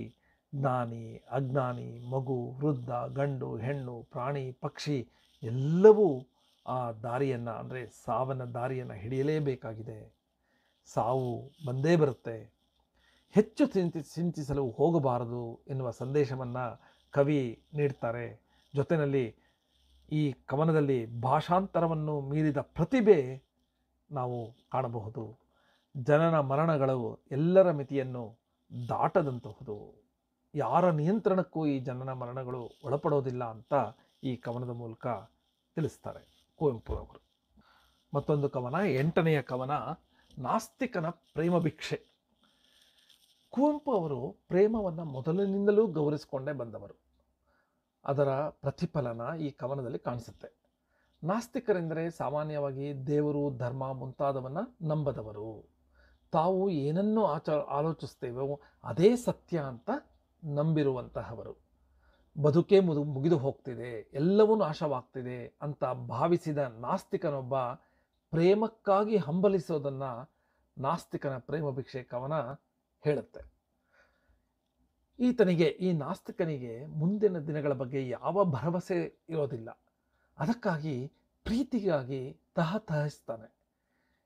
ಜ್ಞಾನಿ, ಅಜ್ಞಾನಿ, ಮಗು, ವೃದ್ಧ, ಗಂಡು, ಹೆಣ್ಣು, ಪ್ರಾಣಿ, ಪಕ್ಷಿ ಎಲ್ಲವೂ ಆ ದಾರಿಯನ್ನು, ಅಂದರೆ ಸಾವನ ದಾರಿಯನ್ನು ಹಿಡಿಯಲೇಬೇಕಾಗಿದೆ. ಸಾವು ಬಂದೇ ಬರುತ್ತೆ. ಹೆಚ್ಚು ಚಿಂತಿಸಲು ಹೋಗಬಾರದು ಎನ್ನುವ ಸಂದೇಶವನ್ನು ಕವಿ ನೀಡ್ತಾರೆ. ಜೊತೆಯಲ್ಲಿ ಈ ಕವನದಲ್ಲಿ ಭಾಷಾಂತರವನ್ನು ಮೀರಿದ ಪ್ರತಿಭೆ ನಾವು ಕಾಣಬಹುದು. ಜನನ ಮರಣಗಳು ಎಲ್ಲರ ಮಿತಿಯನ್ನು ದಾಟದಂತಹುದು. ಯಾರ ನಿಯಂತ್ರಣಕ್ಕೂ ಈ ಜನನ ಮರಣಗಳು ಒಳಪಡೋದಿಲ್ಲ ಅಂತ ಈ ಕವನದ ಮೂಲಕ ತಿಳಿಸ್ತಾರೆ ಕುವೆಂಪು ಅವರು. ಮತ್ತೊಂದು ಕವನ, 8ನೆಯ ಕವನ, ನಾಸ್ತಿಕನ ಪ್ರೇಮ ಭಿಕ್ಷೆ. ಕುವೆಂಪು ಅವರು ಪ್ರೇಮವನ್ನು ಮೊದಲಿನಿಂದಲೂ ಗೌರವಿಸಿಕೊಂಡೇ ಬಂದವರು. ಅದರ ಪ್ರತಿಫಲನ ಈ ಕವನದಲ್ಲಿ ಕಾಣಿಸುತ್ತೆ. ನಾಸ್ತಿಕರೆಂದರೆ ಸಾಮಾನ್ಯವಾಗಿ ದೇವರು, ಧರ್ಮ ಮುಂತಾದವನ್ನು ನಂಬದವರು. ತಾವು ಏನನ್ನು ಆಲೋಚಿಸ್ತೇವೋ ಅದೇ ಸತ್ಯ ಅಂತ ನಂಬಿರುವಂತಹವರು. ಬದುಕೇ ಮುಗಿದು ಹೋಗ್ತಿದೆ, ಎಲ್ಲವೂ ನಾಶವಾಗ್ತಿದೆ ಅಂತ ಭಾವಿಸಿದ ನಾಸ್ತಿಕನೊಬ್ಬ ಪ್ರೇಮಕ್ಕಾಗಿ ಹಂಬಲಿಸೋದನ್ನು ನಾಸ್ತಿಕನ ಪ್ರೇಮ ಭಿಕ್ಷೆ ಕವನ ಹೇಳುತ್ತೆ. ಈ ನಾಸ್ತಿಕನಿಗೆ ಮುಂದಿನ ದಿನಗಳ ಬಗ್ಗೆ ಯಾವ ಭರವಸೆ ಇರೋದಿಲ್ಲ. ಅದಕ್ಕಾಗಿ ಪ್ರೀತಿಗಾಗಿ ತಹತಹಿಸ್ತಾನೆ.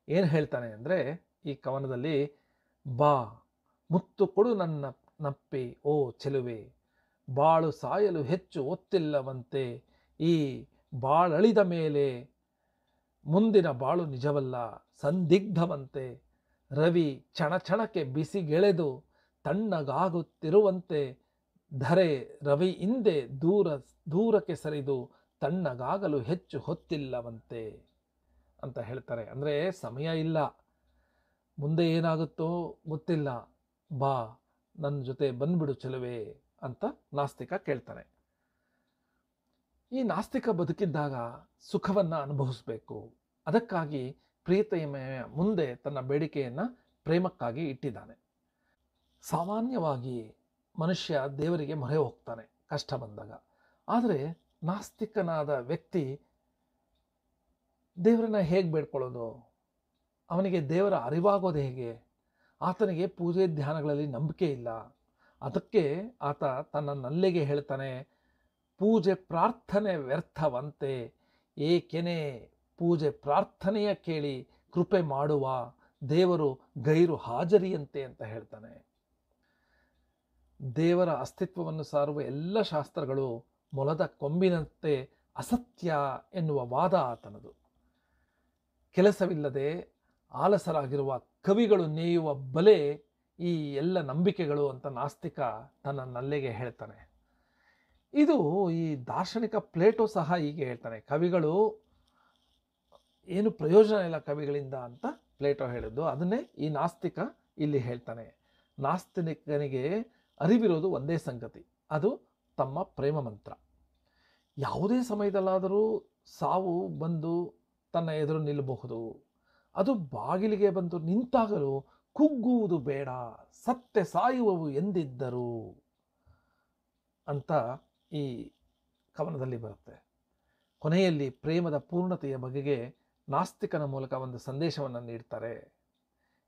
ಏನು ಹೇಳ್ತಾನೆ ಅಂದರೆ ಈ ಕವನದಲ್ಲಿ, ಬಾ ಮುತ್ತು ಕೊಡು ನನ್ನ ನಪ್ಪೆ ಓ ಚೆಲುವೆ, ಬಾಳು ಸಾಯಲು ಹೆಚ್ಚು ಒತ್ತಿಲ್ಲವಂತೆ, ಈ ಬಾಳಳಿದ ಮೇಲೆ ಮುಂದಿನ ಬಾಳು ನಿಜವಲ್ಲ ಸಂದಿಗ್ಧವಂತೆ, ರವಿ ಚಣಚಣಕ್ಕೆ ಬಿಸಿಗೆಳೆದು ತಣ್ಣಗಾಗುತ್ತಿರುವಂತೆ, ಧರೆ ರವಿ ಹಿಂದೆ ದೂರಕ್ಕೆ ಸರಿದು ತಣ್ಣಗಾಗಲು ಹೆಚ್ಚು ಹೊತ್ತಿಲ್ಲವಂತೆ ಅಂತ ಹೇಳ್ತಾರೆ. ಅಂದರೆ ಸಮಯ ಇಲ್ಲ, ಮುಂದೆ ಏನಾಗುತ್ತೋ ಗೊತ್ತಿಲ್ಲ, ಬಾ ನನ್ನ ಜೊತೆ ಬಂದ್ಬಿಡು ಚೆಲುವೆ ಅಂತ ನಾಸ್ತಿಕ ಕೇಳ್ತಾನೆ. ಈ ನಾಸ್ತಿಕ ಬದುಕಿದ್ದಾಗ ಸುಖವನ್ನು ಅನುಭವಿಸಬೇಕು. ಅದಕ್ಕಾಗಿ ಪ್ರೀತಿಯ ಮುಂದೆ ತನ್ನ ಬೇಡಿಕೆಯನ್ನು ಪ್ರೇಮಕ್ಕಾಗಿ ಇಟ್ಟಿದ್ದಾನೆ. ಸಾಮಾನ್ಯವಾಗಿ ಮನುಷ್ಯ ದೇವರಿಗೆ ಮೊರೆ ಹೋಗ್ತಾನೆ ಕಷ್ಟ ಬಂದಾಗ. ಆದರೆ ನಾಸ್ತಿಕನಾದ ವ್ಯಕ್ತಿ ದೇವರನ್ನ ಹೇಗೆ ಬೇಡ್ಕೊಳ್ಳೋದು? ಅವನಿಗೆ ದೇವರ ಅರಿವಾಗೋದು ಹೇಗೆ? ಆತನಿಗೆ ಪೂಜೆ ಧ್ಯಾನಗಳಲ್ಲಿ ನಂಬಿಕೆ ಇಲ್ಲ. ಅದಕ್ಕೆ ಆತ ತನ್ನ ನಲ್ಲೆಗೆ ಹೇಳ್ತಾನೆ, ಪೂಜೆ ಪ್ರಾರ್ಥನೆ ವ್ಯರ್ಥವಂತೆ, ಏಕೆನೆ ಪೂಜೆ ಪ್ರಾರ್ಥನೆಯ ಕೇಳಿ ಕೃಪೆ ಮಾಡುವ ದೇವರು ಗೈರು ಹಾಜರಿಯಂತೆ ಅಂತ ಹೇಳ್ತಾನೆ. ದೇವರ ಅಸ್ತಿತ್ವವನ್ನು ಸಾರುವ ಎಲ್ಲ ಶಾಸ್ತ್ರಗಳು ಮೊಲದ ಕೊಂಬಿನಂತೆ ಅಸತ್ಯ ಎನ್ನುವ ವಾದ ಆತನದು. ಕೆಲಸವಿಲ್ಲದೆ ಆಲಸರಾಗಿರುವ ಕವಿಗಳು ನೇಯುವ ಬಲೆ ಈ ಎಲ್ಲ ನಂಬಿಕೆಗಳು ಅಂತ ನಾಸ್ತಿಕ ತನ್ನ ನಲ್ಲೆಗೆ ಹೇಳ್ತಾನೆ. ಇದು ಈ ದಾರ್ಶನಿಕ ಪ್ಲೇಟೋ ಸಹ ಹೀಗೆ ಹೇಳ್ತಾನೆ, ಕವಿಗಳು ಏನು ಪ್ರಯೋಜನ ಇಲ್ಲ ಕವಿಗಳಿಂದ ಅಂತ ಪ್ಲೇಟೋ ಹೇಳಿದ್ದು. ಅದನ್ನೇ ಈ ನಾಸ್ತಿಕ ಇಲ್ಲಿ ಹೇಳ್ತಾನೆ. ನಾಸ್ತಿಕನಿಗೆ ಅರಿವಿರೋದು ಒಂದೇ ಸಂಗತಿ, ಅದು ತಮ್ಮ ಪ್ರೇಮ ಮಂತ್ರ. ಯಾವುದೇ ಸಮಯದಲ್ಲಾದರೂ ಸಾವು ಬಂದು ತನ್ನ ಎದುರು ನಿಲ್ಲಬಹುದು. ಅದು ಬಾಗಿಲಿಗೆ ಬಂದು ನಿಂತಾಗಲೂ ಕುಗ್ಗುವುದು ಬೇಡ, ಸತ್ತೆ ಸಾಯುವವು ಎಂದಿದ್ದರು ಅಂತ ಈ ಕವನದಲ್ಲಿ ಬರುತ್ತೆ. ಕೊನೆಯಲ್ಲಿ ಪ್ರೇಮದ ಪೂರ್ಣತೆಯ ಬಗೆಗೆ ನಾಸ್ತಿಕನ ಮೂಲಕ ಒಂದು ಸಂದೇಶವನ್ನು ನೀಡ್ತಾರೆ.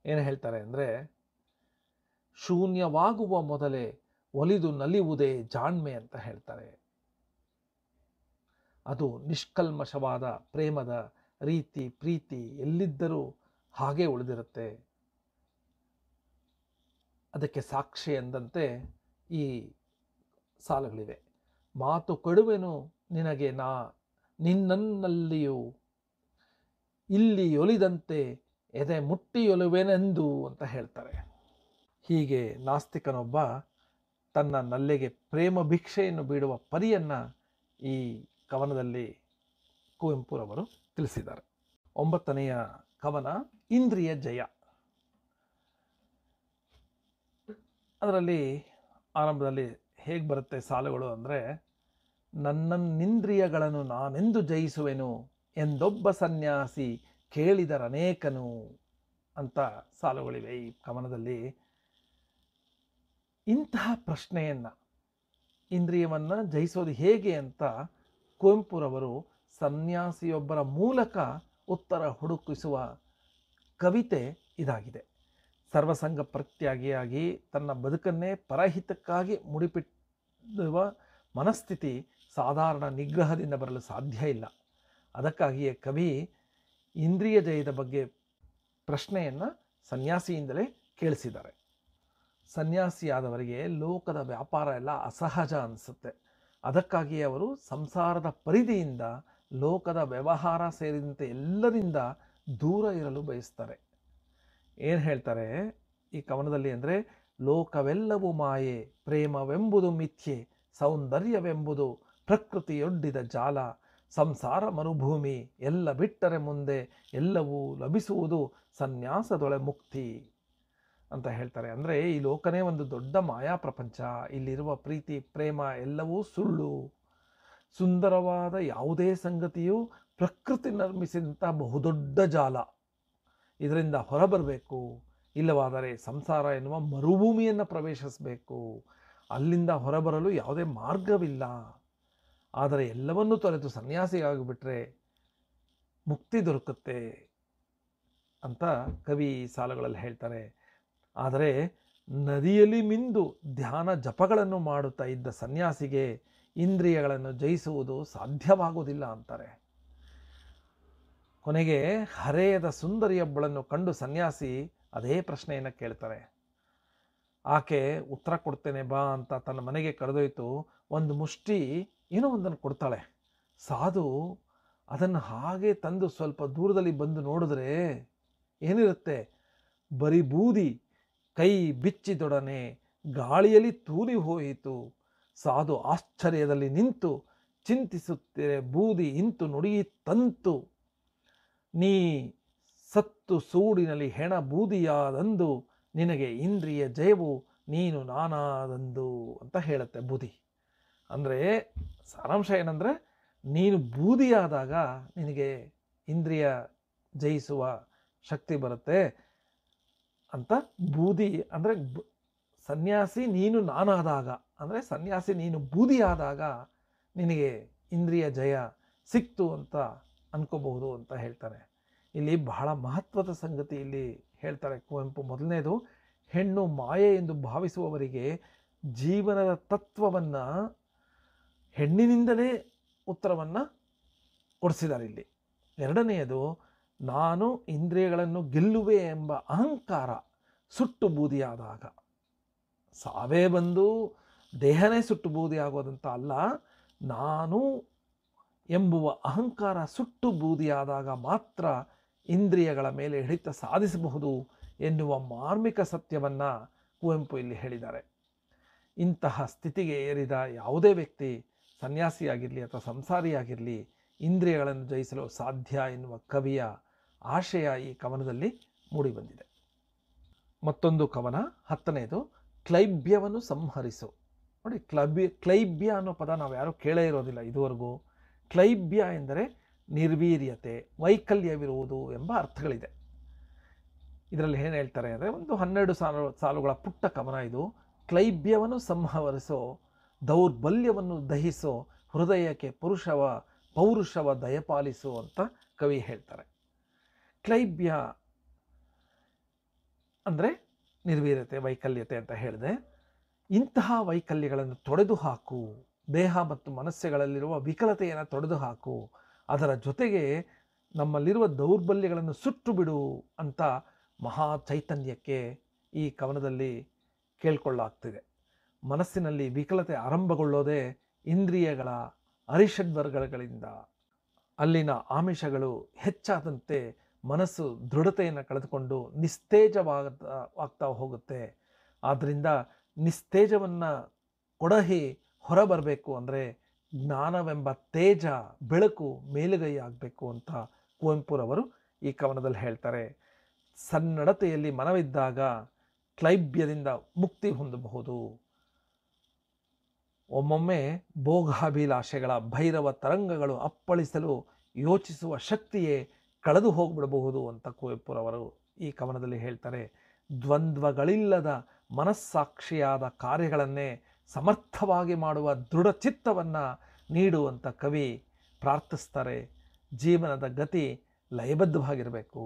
ಏನು ಹೇಳ್ತಾರೆ ಅಂದರೆ, ಶೂನ್ಯವಾಗುವ ಮೊದಲೇ ಒಲಿದು ನಲಿಯುವುದೇ ಜಾಣ್ಮೆ ಅಂತ ಹೇಳ್ತಾರೆ. ಅದು ನಿಷ್ಕಲ್ಮಶವಾದ ಪ್ರೇಮದ ರೀತಿ ಪ್ರೀತಿ ಎಲ್ಲಿದ್ದರೂ ಹಾಗೆ ಉಳಿದಿರುತ್ತೆ. ಅದಕ್ಕೆ ಸಾಕ್ಷಿ ಎಂದಂತೆ ಈ ಸಾಲುಗಳಿವೆ. ಮಾತು ಕೊಡುವೆನು ನಿನಗೆ ನಾ ನಿನ್ನಲ್ಲಿಯೂ, ಇಲ್ಲಿ ಒಲಿದಂತೆ ಎದೆ ಮುಟ್ಟಿಯೊಲುವೆನೆಂದು ಅಂತ ಹೇಳ್ತಾರೆ. ಹೀಗೆ ನಾಸ್ತಿಕನೊಬ್ಬ ತನ್ನ ನಲ್ಲೆಗೆ ಪ್ರೇಮ ಭಿಕ್ಷೆಯನ್ನು ಬೀಡುವ ಪರಿಯನ್ನು ಈ ಕವನದಲ್ಲಿ ಕುವೆಂಪುರವರು ತಿಳಿಸಿದ್ದಾರೆ. 9ನೆಯ ಕವನ ಇಂದ್ರಿಯ ಜಯ. ಅದರಲ್ಲಿ ಆರಂಭದಲ್ಲಿ ಹೇಗೆ ಬರುತ್ತೆ ಸಾಲುಗಳು ಅಂದರೆ, ನನ್ನನ್ನಿಂದ್ರಿಯಗಳನ್ನು ನಾನೆಂದು ಜಯಿಸುವೆನು ಎಂದೊಬ್ಬ ಸನ್ಯಾಸಿ ಕೇಳಿದರನೇಕನು ಅಂತ ಸಾಲುಗಳಿವೆ ಈ ಕವನದಲ್ಲಿ. ಇಂತಹ ಪ್ರಶ್ನೆಯನ್ನು, ಇಂದ್ರಿಯವನ್ನು ಜಯಿಸೋದು ಹೇಗೆ ಅಂತ ಕುವೆಂಪುರವರು ಸನ್ಯಾಸಿಯೊಬ್ಬರ ಮೂಲಕ ಉತ್ತರ ಹುಡುಕಿಸುವ ಕವಿತೆ ಇದಾಗಿದೆ. ಸರ್ವಸಂಗ ಪ್ರತ್ಯಾಗಿಯಾಗಿ ತನ್ನ ಬದುಕನ್ನೇ ಪರಹಿತಕ್ಕಾಗಿ ಮುಡಿಪಿಡುವ ಮನಸ್ಥಿತಿ ಸಾಧಾರಣ ನಿಗ್ರಹದಿಂದ ಬರಲು ಸಾಧ್ಯ ಇಲ್ಲ. ಅದಕ್ಕಾಗಿಯೇ ಕವಿ ಇಂದ್ರಿಯ ಜಯದ ಬಗ್ಗೆ ಪ್ರಶ್ನೆಯನ್ನು ಸನ್ಯಾಸಿಯಿಂದಲೇ ಕೇಳಿಸಿದ್ದಾರೆ. ಸನ್ಯಾಸಿಯಾದವರಿಗೆ ಲೋಕದ ವ್ಯಾಪಾರ ಎಲ್ಲ ಅಸಹಜ ಅನಿಸುತ್ತೆ. ಅದಕ್ಕಾಗಿ ಅವರು ಸಂಸಾರದ ಪರಿಧಿಯಿಂದ ಲೋಕದ ವ್ಯವಹಾರ ಸೇರಿದಂತೆ ಎಲ್ಲರಿಂದ ದೂರ ಇರಲು ಬಯಸ್ತಾರೆ. ಏನು ಹೇಳ್ತಾರೆ ಈ ಕವನದಲ್ಲಿ ಅಂದರೆ, ಲೋಕವೆಲ್ಲವೂ ಮಾಯೆ, ಪ್ರೇಮವೆಂಬುದು ಮಿಥ್ಯೆ, ಸೌಂದರ್ಯವೆಂಬುದು ಪ್ರಕೃತಿಯೊಡ್ಡಿದ ಜಾಲ, ಸಂಸಾರ ಮರುಭೂಮಿ, ಎಲ್ಲ ಬಿಟ್ಟರೆ ಮುಂದೆ ಎಲ್ಲವೂ ಲಭಿಸುವುದು ಸನ್ಯಾಸದೊಳೆ ಮುಕ್ತಿ ಅಂತ ಹೇಳ್ತಾರೆ. ಅಂದರೆ ಈ ಲೋಕನೇ ಒಂದು ದೊಡ್ಡ ಮಾಯಾ ಪ್ರಪಂಚ. ಇಲ್ಲಿರುವ ಪ್ರೀತಿ ಪ್ರೇಮ ಎಲ್ಲವೂ ಸುಳ್ಳು. ಸುಂದರವಾದ ಯಾವುದೇ ಸಂಗತಿಯು ಪ್ರಕೃತಿ ನಿರ್ಮಿಸಿದಂಥ ಬಹುದೊಡ್ಡ ಜಾಲ. ಇದರಿಂದ ಹೊರಬರಬೇಕು, ಇಲ್ಲವಾದರೆ ಸಂಸಾರ ಎನ್ನುವ ಮರುಭೂಮಿಯನ್ನು ಪ್ರವೇಶಿಸಬೇಕು. ಅಲ್ಲಿಂದ ಹೊರಬರಲು ಯಾವುದೇ ಮಾರ್ಗವಿಲ್ಲ. ಆದರೆ ಎಲ್ಲವನ್ನೂ ತೊರೆದು ಸನ್ಯಾಸಿಯಾಗಿಬಿಟ್ರೆ ಮುಕ್ತಿ ದೊರಕುತ್ತೆ ಅಂತ ಕವಿ ಸಾಲುಗಳಲ್ಲಿ ಹೇಳ್ತಾರೆ. ಆದರೆ ನದಿಯಲ್ಲಿ ಮಿಂದು ಧ್ಯಾನ ಜಪಗಳನ್ನು ಮಾಡುತ್ತಾ ಇದ್ದ ಸನ್ಯಾಸಿಗೆ ಇಂದ್ರಿಯಗಳನ್ನು ಜಯಿಸುವುದು ಸಾಧ್ಯವಾಗುವುದಿಲ್ಲ ಅಂತಾರೆ. ಕೊನೆಗೆ ಹರೆಯದ ಸುಂದರಿಯೊಬ್ಬಳನ್ನು ಕಂಡು ಸನ್ಯಾಸಿ ಅದೇ ಪ್ರಶ್ನೆಯನ್ನು ಕೇಳ್ತಾರೆ. ಆಕೆ ಉತ್ತರ ಕೊಡ್ತೇನೆ ಬಾ ಅಂತ ತನ್ನ ಮನೆಗೆ ಕರೆದೊಯ್ತು ಒಂದು ಮುಷ್ಟಿ ಏನೋ ಒಂದನ್ನು ಕೊಡ್ತಾಳೆ. ಸಾಧು ಅದನ್ನು ಹಾಗೆ ತಂದು ಸ್ವಲ್ಪ ದೂರದಲ್ಲಿ ಬಂದು ನೋಡಿದ್ರೆ ಏನಿರುತ್ತೆ, ಬರೀ ಬೂದಿ. ಕೈ ಬಿಚ್ಚಿದೊಡನೆ ಗಾಳಿಯಲ್ಲಿ ತೂರಿ ಹೋಯಿತು. ಸಾಧು ಆಶ್ಚರ್ಯದಲ್ಲಿ ನಿಂತು ಚಿಂತಿಸುತ್ತಿರೆ ಬೂದಿ ಇಂತು ನುಡಿಯಿತಂತು. ನೀ ಸತ್ತು ಸೂಡಿನಲ್ಲಿ ಹೆಣ ಬೂದಿಯಾದಂದು ನಿನಗೆ ಇಂದ್ರಿಯ ಜಯವು ನೀನು ನಾನಾದಂದು ಅಂತ ಹೇಳುತ್ತೆ ಬೂದಿ. ಅಂದರೆ ಸಾರಾಂಶ ಏನಂದರೆ, ನೀನು ಬೂದಿಯಾದಾಗ ನಿನಗೆ ಇಂದ್ರಿಯ ಜಯಿಸುವ ಶಕ್ತಿ ಬರುತ್ತೆ ಅಂತ. ಬೂದಿ ಅಂದರೆ ಸನ್ಯಾಸಿ ನೀನು ನಾನಾದಾಗ, ಅಂದರೆ ಸನ್ಯಾಸಿ ನೀನು ಬೂದಿಯಾದಾಗ ನಿನಗೆ ಇಂದ್ರಿಯ ಜಯ ಸಿಕ್ತು ಅಂತ ಅನ್ಕೋಬಹುದು ಅಂತ ಹೇಳ್ತಾರೆ. ಇಲ್ಲಿ ಬಹಳ ಮಹತ್ವದ ಸಂಗತಿ ಇಲ್ಲಿ ಹೇಳ್ತಾರೆ ಕುವೆಂಪು. ಮೊದಲನೇದು, ಹೆಣ್ಣು ಮಾಯೆ ಎಂದು ಭಾವಿಸುವವರಿಗೆ ಜೀವನದ ತತ್ವವನ್ನು ಹೆಣ್ಣಿನಿಂದಲೇ ಉತ್ತರವನ್ನು ಕೊಡಿಸಿದ್ದಾರೆ ಇಲ್ಲಿ. ಎರಡನೆಯದು, ನಾನು ಇಂದ್ರಿಯಗಳನ್ನು ಗೆಲ್ಲುವೆ ಎಂಬ ಅಹಂಕಾರ ಸುಟ್ಟು ಬೂದಿಯಾದಾಗ, ಸಾವೇ ಬಂದು ದೇಹನೇ ಸುಟ್ಟು ಬೂದಿಯಾಗೋದಂತ ಅಲ್ಲ, ನಾನು ಎಂಬುವ ಅಹಂಕಾರ ಸುಟ್ಟು ಬೂದಿಯಾದಾಗ ಮಾತ್ರ ಇಂದ್ರಿಯಗಳ ಮೇಲೆ ಹಿಡಿತ ಸಾಧಿಸಬಹುದು ಎನ್ನುವ ಮಾರ್ಮಿಕ ಸತ್ಯವನ್ನು ಕುವೆಂಪು ಇಲ್ಲಿ ಹೇಳಿದ್ದಾರೆ. ಇಂತಹ ಸ್ಥಿತಿಗೆ ಏರಿದ ಯಾವುದೇ ವ್ಯಕ್ತಿ, ಸನ್ಯಾಸಿಯಾಗಿರಲಿ ಅಥವಾ ಸಂಸಾರಿಯಾಗಿರಲಿ, ಇಂದ್ರಿಯಗಳನ್ನು ಜಯಿಸಲು ಸಾಧ್ಯ ಎನ್ನುವ ಕವಿಯ ಆಶಯ ಈ ಕವನದಲ್ಲಿ ಮೂಡಿಬಂದಿದೆ. ಮತ್ತೊಂದು ಕವನ 10ನೇದು, ಕ್ಲೈಬ್ಯವನ್ನು ಸಂಹರಿಸು. ನೋಡಿ, ಕ್ಲೈಬ್ಯ ಅನ್ನೋ ಪದ ನಾವು ಯಾರೂ ಕೇಳೇ ಇರೋದಿಲ್ಲ ಇದುವರೆಗೂ. ಕ್ಲೈಬ್ಯ ಎಂದರೆ ನಿರ್ವೀರ್ಯತೆ, ವೈಕಲ್ಯವಿರುವುದು ಎಂಬ ಅರ್ಥಗಳಿದೆ. ಇದರಲ್ಲಿ ಏನು ಹೇಳ್ತಾರೆ ಅಂದರೆ, ಒಂದು 12 ಸಾಲುಗಳ ಪುಟ್ಟ ಕವನ ಇದು. ಕ್ಲೈಬ್ಯವನ್ನು ಸಂಹರಿಸೋ, ದೌರ್ಬಲ್ಯವನ್ನು ದಹಿಸೋ, ಹೃದಯಕ್ಕೆ ಪೌರುಷವ ದಯಪಾಲಿಸು ಅಂತ ಕವಿ ಹೇಳ್ತಾರೆ. ಕ್ಲೈಬ್ಯ ಅಂದರೆ ನಿರ್ವೀರ್ಯತೆ, ವೈಕಲ್ಯತೆ ಅಂತ ಹೇಳಿದೆ. ಇಂತಹ ವೈಕಲ್ಯಗಳನ್ನು ತೊಡೆದು ಹಾಕು, ದೇಹ ಮತ್ತು ಮನಸ್ಸುಗಳಲ್ಲಿರುವ ವಿಕಲತೆಯನ್ನು ತೊಡೆದು ಹಾಕು, ಅದರ ಜೊತೆಗೆ ನಮ್ಮಲ್ಲಿರುವ ದೌರ್ಬಲ್ಯಗಳನ್ನು ಸುಟ್ಟು ಬಿಡು ಅಂತ ಮಹಾ ಚೈತನ್ಯಕ್ಕೆ ಈ ಕವನದಲ್ಲಿ ಕೇಳ್ಕೊಳ್ಳಾಗ್ತಿದೆ. ಮನಸ್ಸಿನಲ್ಲಿ ವಿಕಲತೆ ಆರಂಭಗೊಳ್ಳೋದೇ ಇಂದ್ರಿಯಗಳ ಅರಿಷಡ್ವರ್ಗಗಳಿಂದ. ಅಲ್ಲಿನ ಆಮಿಷಗಳು ಹೆಚ್ಚಾದಂತೆ ಮನಸ್ಸು ದೃಢತೆಯನ್ನು ಕಳೆದುಕೊಂಡು ನಿಸ್ತೇಜವಾಗ್ತಾ ಹೋಗುತ್ತೆ. ಆದ್ದರಿಂದ ನಿಸ್ತೇಜವನ್ನು ಕೊಡಹಿ ಹೊರಬರಬೇಕು ಅಂದರೆ ಜ್ಞಾನವೆಂಬ ತೇಜ, ಬೆಳಕು ಮೇಲುಗೈ ಆಗಬೇಕು ಅಂತ ಕುವೆಂಪುರವರು ಈ ಕವನದಲ್ಲಿ ಹೇಳ್ತಾರೆ. ಸನ್ನಡತೆಯಲ್ಲಿ ಮನವಿದ್ದಾಗ ಕ್ಲೈಬ್ಯದಿಂದ ಮುಕ್ತಿ ಹೊಂದಬಹುದು. ಒಮ್ಮೊಮ್ಮೆ ಭೋಗಾಭಿಲಾಷೆಗಳ ಭೈರವ ತರಂಗಗಳು ಅಪ್ಪಳಿಸಲು ಯೋಚಿಸುವ ಶಕ್ತಿಯೇ ಕಳೆದು ಹೋಗ್ಬಿಡಬಹುದು ಅಂತ ಕುವೆಂಪುರವರು ಈ ಕವನದಲ್ಲಿ ಹೇಳ್ತಾರೆ. ದ್ವಂದ್ವಗಳಿಲ್ಲದ ಮನಸ್ಸಾಕ್ಷಿಯಾದ ಕಾರ್ಯಗಳನ್ನೇ ಸಮರ್ಥವಾಗಿ ಮಾಡುವ ದೃಢಚಿತ್ತವನ್ನು ನೀಡುವಂಥ ಕವಿ ಪ್ರಾರ್ಥಿಸ್ತಾರೆ. ಜೀವನದ ಗತಿ ಲಯಬದ್ಧವಾಗಿರಬೇಕು.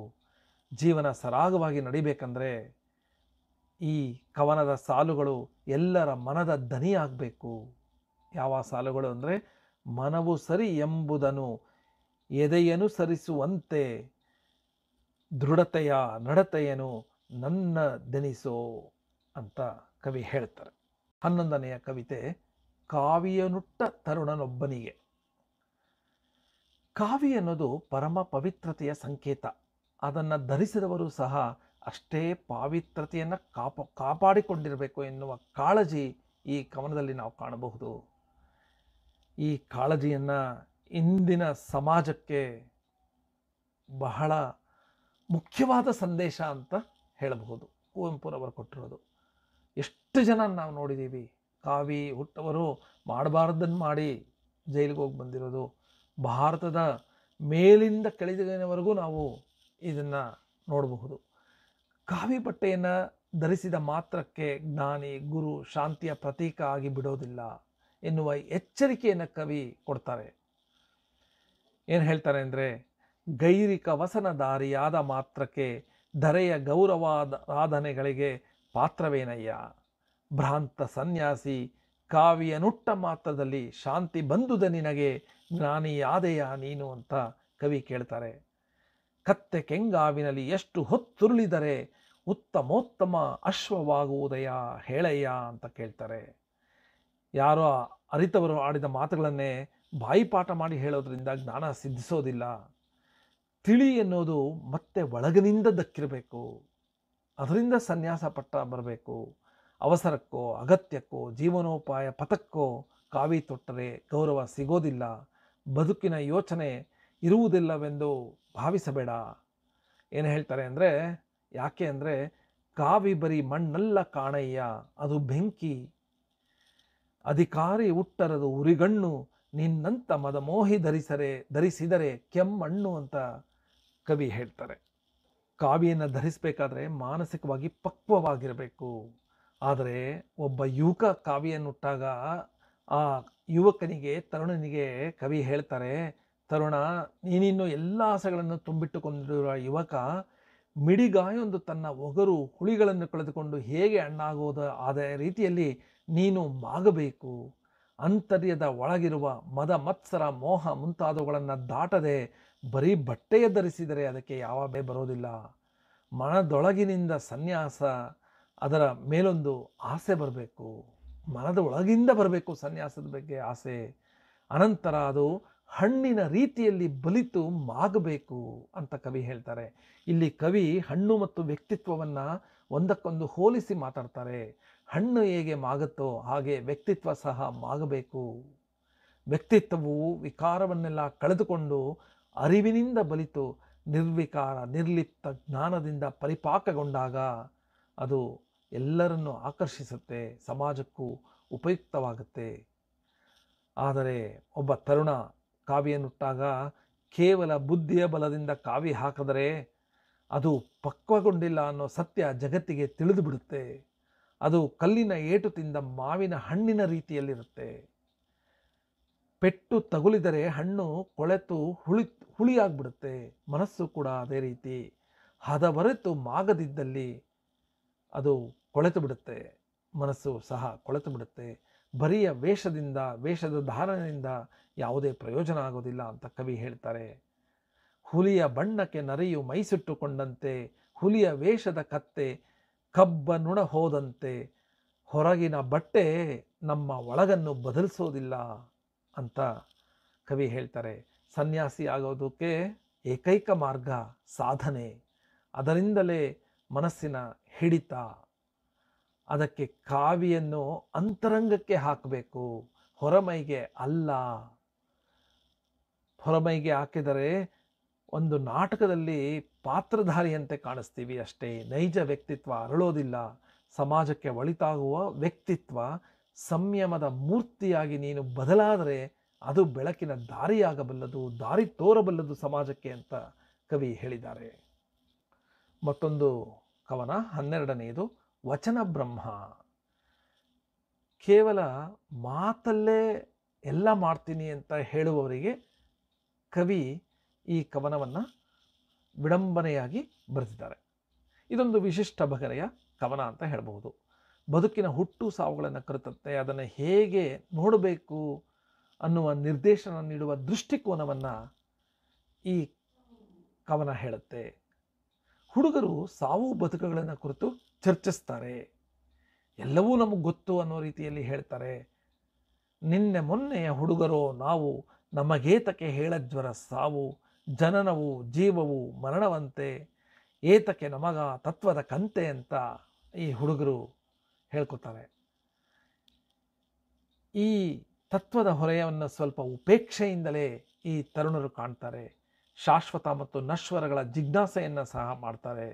ಜೀವನ ಸರಾಗವಾಗಿ ನಡಿಬೇಕಂದ್ರೆ ಈ ಕವನದ ಸಾಲುಗಳು ಎಲ್ಲರ ಮನದ ದನಿಯಾಗಬೇಕು. ಯಾವ ಸಾಲುಗಳು ಅಂದರೆ, ಮನವು ಸರಿ ಎಂಬುದನ್ನು ಎದೆಯನುಸರಿಸುವಂತೆ ದೃಢತೆಯ ನಡತೆಯನ್ನು ನನ್ನ ದೆನಿಸೋ ಅಂತ ಕವಿ ಹೇಳ್ತಾರೆ. 11ನೆಯ ಕವಿತೆ, ಕಾವಿಯನುಟ್ಟ ತರುಣನೊಬ್ಬನಿಗೆ. ಕಾವಿ ಅನ್ನೋದು ಪರಮ ಪವಿತ್ರತೆಯ ಸಂಕೇತ. ಅದನ್ನು ಧರಿಸಿದವರು ಸಹ ಅಷ್ಟೇ ಪಾವಿತ್ರತೆಯನ್ನು ಕಾಪಾಡಿಕೊಂಡಿರಬೇಕು ಎನ್ನುವ ಕಾಳಜಿ ಈ ಕವನದಲ್ಲಿ ನಾವು ಕಾಣಬಹುದು. ಈ ಕಾಳಜಿಯನ್ನು ಇಂದಿನ ಸಮಾಜಕ್ಕೆ ಬಹಳ ಮುಖ್ಯವಾದ ಸಂದೇಶ ಅಂತ ಹೇಳಬಹುದು ಕುವೆಂಪುರವರು ಕೊಟ್ಟಿರೋದು. ಎಷ್ಟು ಜನ ನಾವು ನೋಡಿದ್ದೀವಿ, ಕಾವಿ ಹುಟ್ಟವರು ಮಾಡಬಾರ್ದನ್ನು ಮಾಡಿ ಜೈಲಿಗೆ ಹೋಗಿ ಬಂದಿರೋದು. ಭಾರತದ ಮೇಲಿಂದ ಕೆಳಗಿನವರೆಗೂ ನಾವು ಇದನ್ನು ನೋಡಬಹುದು. ಕಾವಿ ಬಟ್ಟೆಯನ್ನು ಧರಿಸಿದ ಮಾತ್ರಕ್ಕೆ ಜ್ಞಾನಿ, ಗುರು, ಶಾಂತಿಯ ಪ್ರತೀಕ ಆಗಿ ಬಿಡೋದಿಲ್ಲ ಎನ್ನುವ ಎಚ್ಚರಿಕೆಯನ್ನು ಕವಿ ಕೊಡ್ತಾರೆ. ಏನು ಹೇಳ್ತಾರೆ ಅಂದರೆ, ಗೈರಿಕ ವಸನದಾರಿಯಾದ ಮಾತ್ರಕ್ಕೆ ಧರೆಯ ಗೌರವಾರಾಧನೆಗಳಿಗೆ ಪಾತ್ರವೇನಯ್ಯ. ಭ್ರಾಂತ ಸನ್ಯಾಸಿ ಕಾವಿಯನುಟ್ಟ ಮಾತ್ರದಲ್ಲಿ ಶಾಂತಿ ಬಂದುದ ನಿನಗೆ ಜ್ಞಾನಿಯಾದೆಯ ನೀನು ಅಂತ ಕವಿ ಕೇಳ್ತಾರೆ. ಕತ್ತೆ ಕೆಂಗಾವಿನಲ್ಲಿ ಎಷ್ಟು ಹೊತ್ತುರುಳಿದರೆ ಉತ್ತಮೋತ್ತಮ ಅಶ್ವವಾಗುವುದಯ ಹೇಳಯ್ಯ ಅಂತ ಕೇಳ್ತಾರೆ. ಯಾರೋ ಅರಿತವರು ಆಡಿದ ಮಾತುಗಳನ್ನೇ ಬಾಯಿಪಾಠ ಮಾಡಿ ಹೇಳೋದ್ರಿಂದ ಜ್ಞಾನ ಸಿದ್ಧಿಸೋದಿಲ್ಲ. ತಿಳಿ ಎನ್ನುವುದು ಮತ್ತೆ ಒಳಗಿನಿಂದ ದಕ್ಕಿರಬೇಕು. ಅದರಿಂದ ಸನ್ಯಾಸ ಪಟ್ಟ ಬರಬೇಕು. ಅವಸರಕ್ಕೋ, ಅಗತ್ಯಕ್ಕೋ, ಜೀವನೋಪಾಯ ಪಥಕ್ಕೋ ಕಾವಿ ತೊಟ್ಟರೆ ಗೌರವ ಸಿಗೋದಿಲ್ಲ. ಬದುಕಿನ ಯೋಚನೆ ಇರುವುದಿಲ್ಲವೆಂದು ಭಾವಿಸಬೇಡ. ಏನು ಹೇಳ್ತಾರೆ ಅಂದರೆ, ಯಾಕೆ ಅಂದರೆ ಕಾವಿ ಬರಿ ಮಣ್ಣಲ್ಲ ಕಾಣಯ್ಯ ಅದು ಬೆಂಕಿ, ಅಧಿಕಾರಿ ಉಟ್ಟರದು ಉರಿಗಣ್ಣು, ನಿನ್ನಂತ ಮದಮೋಹಿ ಧರಿಸಿದರೆ ಕೆಮ್ಮಣ್ಣು ಅಂತ ಕವಿ ಹೇಳ್ತಾರೆ. ಕಾವಿಯನ್ನು ಧರಿಸಬೇಕಾದ್ರೆ ಮಾನಸಿಕವಾಗಿ ಪಕ್ವವಾಗಿರಬೇಕು. ಆದರೆ ಒಬ್ಬ ಯುವಕ ಕಾವಿಯನ್ನುಟ್ಟಾಗ ಆ ಯುವಕನಿಗೆ, ತರುಣನಿಗೆ ಕವಿ ಹೇಳ್ತಾರೆ, ತರುಣ, ನೀನಿನ್ನು ಎಲ್ಲ ಆಸೆಗಳನ್ನು ತುಂಬಿಟ್ಟುಕೊಂಡಿರುವ ಯುವಕ, ಮಿಡಿಗಾಯೊಂದು ತನ್ನ ಒಗರು ಹುಳಿಗಳನ್ನು ಕಳೆದುಕೊಂಡು ಹೇಗೆ ಹಣ್ಣಾಗುವುದು ಅದೇ ರೀತಿಯಲ್ಲಿ ನೀನು ಮಾಗಬೇಕು. ಅಂತರ್ಯದ ಒಳಗಿರುವ ಮದ ಮತ್ಸರ ಮೋಹ ಮುಂತಾದವುಗಳನ್ನು ದಾಟದೆ ಬರೀ ಬಟ್ಟೆಯ ಧರಿಸಿದರೆ ಅದಕ್ಕೆ ಯಾವ ಬೆಲೆ ಬರೋದಿಲ್ಲ. ಮನದೊಳಗಿನಿಂದ ಸನ್ಯಾಸ, ಅದರ ಮೇಲೊಂದು ಆಸೆ ಬರಬೇಕು. ಮನದ ಒಳಗಿಂದ ಬರಬೇಕು ಸನ್ಯಾಸದ ಬಗ್ಗೆ ಆಸೆ. ಅನಂತರ ಅದು ಹಣ್ಣಿನ ರೀತಿಯಲ್ಲಿ ಬಲಿತು ಮಾಗಬೇಕು ಅಂತ ಕವಿ ಹೇಳ್ತಾರೆ. ಇಲ್ಲಿ ಕವಿ ಹಣ್ಣು ಮತ್ತು ವ್ಯಕ್ತಿತ್ವವನ್ನು ಒಂದಕ್ಕೊಂದು ಹೋಲಿಸಿ ಮಾತಾಡ್ತಾರೆ. ಹಣ್ಣು ಹೇಗೆ ಮಾಗುತ್ತೋ ಹಾಗೆ ವ್ಯಕ್ತಿತ್ವ ಸಹ ಮಾಗಬೇಕು. ವ್ಯಕ್ತಿತ್ವವು ವಿಕಾರವನ್ನೆಲ್ಲ ಕಳೆದುಕೊಂಡು ಅರಿವಿನಿಂದ ಬಲಿತು ನಿರ್ವಿಕಾರ ನಿರ್ಲಿಪ್ತ ಜ್ಞಾನದಿಂದ ಪರಿಪಾಕಗೊಂಡಾಗ ಅದು ಎಲ್ಲರನ್ನೂ ಆಕರ್ಷಿಸುತ್ತೆ, ಸಮಾಜಕ್ಕೂ ಉಪಯುಕ್ತವಾಗುತ್ತೆ. ಆದರೆ ಒಬ್ಬ ತರುಣ ಕಾವಿಯನ್ನುಟ್ಟಾಗ ಕೇವಲ ಬುದ್ಧಿಯ ಬಲದಿಂದ ಕಾವಿ ಹಾಕಿದರೆ ಅದು ಪಕ್ವಗೊಂಡಿಲ್ಲ ಅನ್ನೋ ಸತ್ಯ ಜಗತ್ತಿಗೆ ತಿಳಿದು ಬಿಡುತ್ತೆ. ಅದು ಕಲ್ಲಿನ ಏಟು ತಿಂದ ಮಾವಿನ ಹಣ್ಣಿನ ರೀತಿಯಲ್ಲಿರುತ್ತೆ. ಪೆಟ್ಟು ತಗುಲಿದರೆ ಹಣ್ಣು ಕೊಳೆತು ಹುಳಿಯಾಗ್ಬಿಡುತ್ತೆ. ಮನಸ್ಸು ಕೂಡ ಅದೇ ರೀತಿ. ಹದವರೆತು ಮಾಗದಿದ್ದಲ್ಲಿ ಅದು ಕೊಳೆತು ಬಿಡುತ್ತೆ, ಮನಸ್ಸು ಸಹ ಕೊಳೆತು ಬಿಡುತ್ತೆ. ಬರಿಯ ವೇಷದ ಧಾರಣೆಯಿಂದ ಯಾವುದೇ ಪ್ರಯೋಜನ ಆಗೋದಿಲ್ಲ ಅಂತ ಕವಿ ಹೇಳ್ತಾರೆ. ಹುಲಿಯ ಬಣ್ಣಕ್ಕೆ ನರಿಯು ಮೈಸುಟ್ಟುಕೊಂಡಂತೆ, ಹುಲಿಯ ವೇಷದ ಕತ್ತೆ ಕಬ್ಬ ನುಣ ಹೋದಂತೆ, ಹೊರಗಿನ ಬಟ್ಟೆ ನಮ್ಮ ಒಳಗನ್ನು ಬದಲಿಸೋದಿಲ್ಲ ಅಂತ ಕವಿ ಹೇಳ್ತಾರೆ. ಸನ್ಯಾಸಿ ಆಗೋದಕ್ಕೆ ಏಕೈಕ ಮಾರ್ಗ ಸಾಧನೆ. ಅದರಿಂದಲೇ ಮನಸ್ಸಿನ ಹಿಡಿತ. ಅದಕ್ಕೆ ಕಾವಿಯನ್ನು ಅಂತರಂಗಕ್ಕೆ ಹಾಕಬೇಕು, ಹೊರಮೈಗೆ ಅಲ್ಲ. ಹೊರಮೈಗೆ ಹಾಕಿದರೆ ಒಂದು ನಾಟಕದಲ್ಲಿ ಪಾತ್ರಧಾರಿಯಂತೆ ಕಾಣಿಸ್ತೀವಿ ಅಷ್ಟೇ. ನೈಜ ವ್ಯಕ್ತಿತ್ವ ಅರಳೋದಿಲ್ಲ. ಸಮಾಜಕ್ಕೆ ಒಳಿತಾಗುವ ವ್ಯಕ್ತಿತ್ವ, ಸಂಯಮದ ಮೂರ್ತಿಯಾಗಿ ನೀನು ಬದಲಾದರೆ ಅದು ಬೆಳಕಿನ ದಾರಿಯಾಗಬಲ್ಲದು, ದಾರಿ ತೋರಬಲ್ಲದು ಸಮಾಜಕ್ಕೆ ಅಂತ ಕವಿ ಹೇಳಿದ್ದಾರೆ. ಮತ್ತೊಂದು ಕವನ 12ನೇದು ವಚನ ಬ್ರಹ್ಮ. ಕೇವಲ ಮಾತಲ್ಲೇ ಎಲ್ಲ ಮಾಡ್ತೀನಿ ಅಂತ ಹೇಳುವವರಿಗೆ ಕವಿ ಈ ಕವನವನ್ನು ವಿಡಂಬನೆಯಾಗಿ ಬರೆದಿದ್ದಾರೆ. ಇದೊಂದು ವಿಶಿಷ್ಟ ಬಗೆಯ ಕವನ ಅಂತ ಹೇಳಬಹುದು. ಬದುಕಿನ ಹುಟ್ಟು ಸಾವುಗಳನ್ನು ಕುರಿತಂತೆ ಅದನ್ನು ಹೇಗೆ ನೋಡಬೇಕು ಅನ್ನುವ ನಿರ್ದೇಶನ ನೀಡುವ ದೃಷ್ಟಿಕೋನವನ್ನು ಈ ಕವನ ಹೇಳುತ್ತೆ. ಹುಡುಗರು ಸಾವು ಬದುಕುಗಳನ್ನು ಕುರಿತು ಚರ್ಚಿಸ್ತಾರೆ. ಎಲ್ಲವೂ ನಮಗೆ ಗೊತ್ತು ಅನ್ನೋ ರೀತಿಯಲ್ಲಿ ಹೇಳ್ತಾರೆ. ನಿನ್ನೆ ಮೊನ್ನೆಯ ಹುಡುಗರೋ ನಾವು, ನಮಗೇತಕ್ಕೆ ಹೇಳಜ್ವರ ಸಾವು, ಜನನವು ಜೀವವು ಮರಣವಂತೆ, ಏತಕ್ಕೆ ನಮಗ ತತ್ವದ ಕಂತೆ ಅಂತ ಈ ಹುಡುಗರು ಹೇಳ್ಕೊತಾರೆ. ಈ ತತ್ವದ ಹೊರೆಯನ್ನು ಸ್ವಲ್ಪ ಉಪೇಕ್ಷೆಯಿಂದಲೇ ಈ ತರುಣರು ಕಾಣ್ತಾರೆ. ಶಾಶ್ವತ ಮತ್ತು ನಶ್ವರಗಳ ಜಿಜ್ಞಾಸೆಯನ್ನು ಸಹ ಮಾಡ್ತಾರೆ.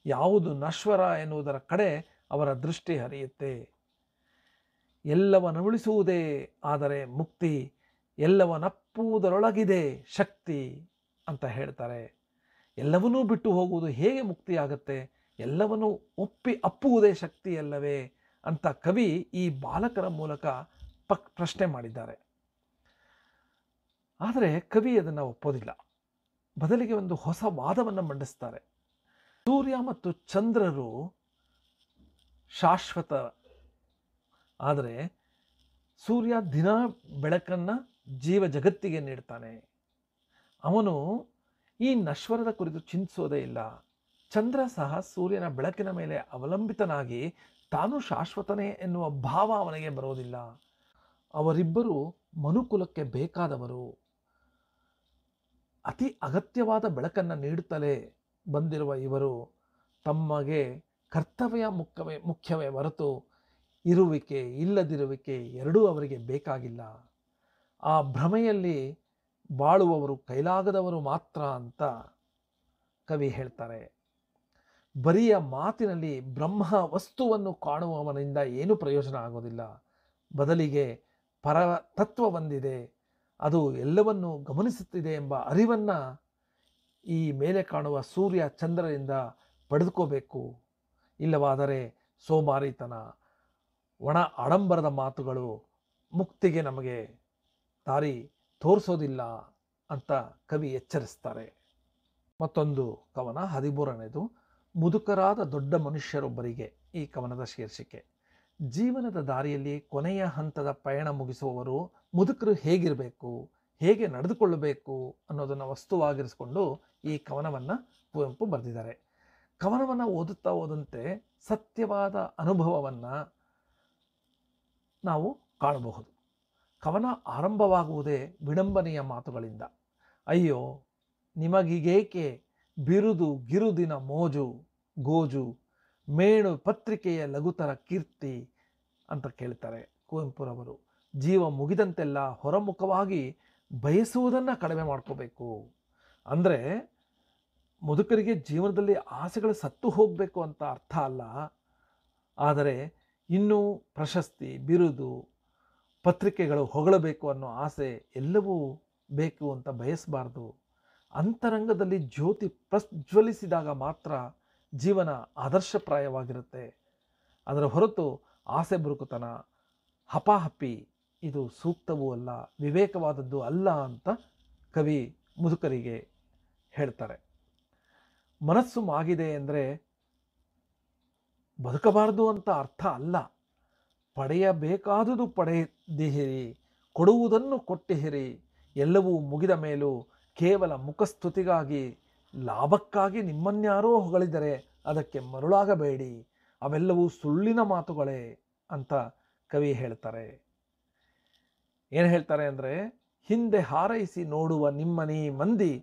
ಯಾವುದು ನಶ್ವರ ಎನ್ನುವುದರ ಕಡೆ ಅವರ ದೃಷ್ಟಿ ಹರಿಯುತ್ತೆ. ಎಲ್ಲವನ್ನುಳಿಸುವುದೇ ಆದರೆ ಮುಕ್ತಿ, ಎಲ್ಲವನ್ನಪ್ಪುವುದರೊಳಗಿದೆ ಶಕ್ತಿ ಅಂತ ಹೇಳ್ತಾರೆ. ಎಲ್ಲವನ್ನೂ ಬಿಟ್ಟು ಹೋಗುವುದು ಹೇಗೆ ಮುಕ್ತಿಯಾಗತ್ತೆ? ಎಲ್ಲವನ್ನೂ ಅಪ್ಪುವುದೇ ಶಕ್ತಿ ಅಲ್ಲವೇ ಅಂತ ಕವಿ ಈ ಬಾಲಕರ ಮೂಲಕ ಪ್ರಶ್ನೆ ಮಾಡಿದ್ದಾರೆ. ಆದರೆ ಕವಿ ಅದನ್ನು ಒಪ್ಪೋದಿಲ್ಲ. ಬದಲಿಗೆ ಒಂದು ಹೊಸ ವಾದವನ್ನು ಮಂಡಿಸ್ತಾರೆ. ಸೂರ್ಯ ಮತ್ತು ಚಂದ್ರರು ಶಾಶ್ವತ, ಆದರೆ ಸೂರ್ಯ ದಿನ ಬೆಳಕನ್ನು ಜೀವ ಜಗತ್ತಿಗೆ ನೀಡ್ತಾನೆ. ಅವನು ಈ ನಶ್ವರದ ಕುರಿತು ಚಿಂತಿಸೋದೇ ಇಲ್ಲ. ಚಂದ್ರ ಸಹ ಸೂರ್ಯನ ಬೆಳಕಿನ ಮೇಲೆ ಅವಲಂಬಿತನಾಗಿ ತಾನು ಶಾಶ್ವತನೇ ಎನ್ನುವ ಭಾವ ಅವನಿಗೆ ಬರೋದಿಲ್ಲ. ಅವರಿಬ್ಬರು ಮನುಕುಲಕ್ಕೆ ಬೇಕಾದವರು. ಅತಿ ಅಗತ್ಯವಾದ ಬೆಳಕನ್ನು ನೀಡುತ್ತಲೇ ಬಂದಿರುವ ಇವರು ತಮಗೆ ಕರ್ತವ್ಯ ಮುಖ್ಯವೇ ಹೊರತು ಇರುವಿಕೆ ಇಲ್ಲದಿರುವಿಕೆ ಎರಡೂ ಅವರಿಗೆ ಬೇಕಾಗಿಲ್ಲ. ಆ ಭ್ರಮೆಯಲ್ಲಿ ಬಾಳುವವರು ಕೈಲಾಗದವರು ಮಾತ್ರ ಅಂತ ಕವಿ ಹೇಳ್ತಾರೆ. ಬರಿಯ ಮಾತಿನಲ್ಲಿ ಬ್ರಹ್ಮ ವಸ್ತುವನ್ನು ಕಾಣುವವನಿಂದ ಏನೂ ಪ್ರಯೋಜನ ಆಗೋದಿಲ್ಲ. ಬದಲಿಗೆ ಪರ ತತ್ವ ಒಂದಿದೆ, ಅದು ಎಲ್ಲವನ್ನು ಗಮನಿಸುತ್ತಿದೆ ಎಂಬ ಅರಿವನ್ನು ಈ ಮೇಲೆ ಕಾಣುವ ಸೂರ್ಯ ಚಂದ್ರರಿಂದ ಪಡೆದುಕೋಬೇಕು. ಇಲ್ಲವಾದರೆ ಸೋಮಾರಿತನ, ಒಣ ಆಡಂಬರದ ಮಾತುಗಳು ಮುಕ್ತಿಗೆ ನಮಗೆ ದಾರಿ ತೋರಿಸೋದಿಲ್ಲ ಅಂತ ಕವಿ ಎಚ್ಚರಿಸ್ತಾರೆ. ಮತ್ತೊಂದು ಕವನ 13ನೇದು, ಮುದುಕರಾದ ದೊಡ್ಡ ಮನುಷ್ಯರೊಬ್ಬರಿಗೆ. ಈ ಕವನದ ಶೀರ್ಷಿಕೆ. ಜೀವನದ ದಾರಿಯಲ್ಲಿ ಕೊನೆಯ ಹಂತದ ಪಯಣ ಮುಗಿಸುವವರು ಮುದುಕರು ಹೇಗಿರಬೇಕು, ಹೇಗೆ ನಡೆದುಕೊಳ್ಳಬೇಕು ಅನ್ನೋದನ್ನು ವಸ್ತುವಾಗಿರಿಸಿಕೊಂಡು ಈ ಕವನವನ್ನು ಕುವೆಂಪು ಬರೆದಿದ್ದಾರೆ. ಕವನವನ್ನು ಓದುತ್ತಾ ಹೋದಂತೆ ಸತ್ಯವಾದ ಅನುಭವವನ್ನು ನಾವು ಕಾಣಬಹುದು. ಕವನ ಆರಂಭವಾಗುವುದೇ ವಿಡಂಬನೆಯ ಮಾತುಗಳಿಂದ. ಅಯ್ಯೋ ನಿಮಗೀಗೇಕೆ ಬಿರುದು ಗಿರುದಿನ ಮೋಜು ಗೋಜು, ಮೇಣು ಪತ್ರಿಕೆಯ ಲಘುತರ ಕೀರ್ತಿ ಅಂತ ಕೇಳ್ತಾರೆ ಕುವೆಂಪುರವರು. ಜೀವ ಮುಗಿದಂತೆಲ್ಲ ಹೊರಮುಖವಾಗಿ ಬಯಸುವುದನ್ನು ಕಡಿಮೆ ಮಾಡ್ಕೋಬೇಕು. ಅಂದರೆ ಮುದುಕರಿಗೆ ಜೀವನದಲ್ಲಿ ಆಸೆಗಳು ಸತ್ತು ಹೋಗಬೇಕು ಅಂತ ಅರ್ಥ ಅಲ್ಲ. ಆದರೆ ಇನ್ನೂ ಪ್ರಶಸ್ತಿ, ಬಿರುದು, ಪತ್ರಿಕೆಗಳು ಹೊಗಳಬೇಕು ಅನ್ನೋ ಆಸೆ ಎಲ್ಲವೂ ಬೇಕು ಅಂತ ಬಯಸಬಾರ್ದು. ಅಂತರಂಗದಲ್ಲಿ ಜ್ಯೋತಿ ಪ್ರಜ್ವಲಿಸಿದಾಗ ಮಾತ್ರ ಜೀವನ ಆದರ್ಶಪ್ರಾಯವಾಗಿರುತ್ತೆ. ಅದರ ಹೊರತು ಆಸೆ ಬುರುಕುತನ, ಹಪಾಹಪಿ ಇದು ಸೂಕ್ತವೂ ಅಲ್ಲ, ವಿವೇಕವಾದದ್ದು ಅಲ್ಲ ಅಂತ ಕವಿ ಮುದುಕರಿಗೆ ಹೇಳ್ತಾರೆ. ಮನಸ್ಸು ಮಾಗಿದೆ ಅಂದರೆ ಬದುಕಬಾರದು ಅಂತ ಅರ್ಥ ಅಲ್ಲ. ಪಡೆಯಬೇಕಾದುದು ಪಡೆದಿಹಿರಿ, ಕೊಡುವುದನ್ನು ಕೊಟ್ಟಿಹಿರಿ. ಎಲ್ಲವೂ ಮುಗಿದ ಮೇಲೂ ಕೇವಲ ಮುಖಸ್ತುತಿಗಾಗಿ, ಲಾಭಕ್ಕಾಗಿ ನಿಮ್ಮನ್ಯಾರೋ ಹೊಗಳಿದರೆ ಅದಕ್ಕೆ ಮರುಳಾಗಬೇಡಿ. ಅವೆಲ್ಲವೂ ಸುಳ್ಳಿನ ಮಾತುಗಳೇ ಅಂತ ಕವಿ ಹೇಳ್ತಾರೆ. ಏನು ಹೇಳ್ತಾರೆ ಅಂದರೆ, ಹಿಂದೆ ಹಾರೈಸಿ ನೋಡುವ ನಿಮ್ಮನೀ ಮಂದಿ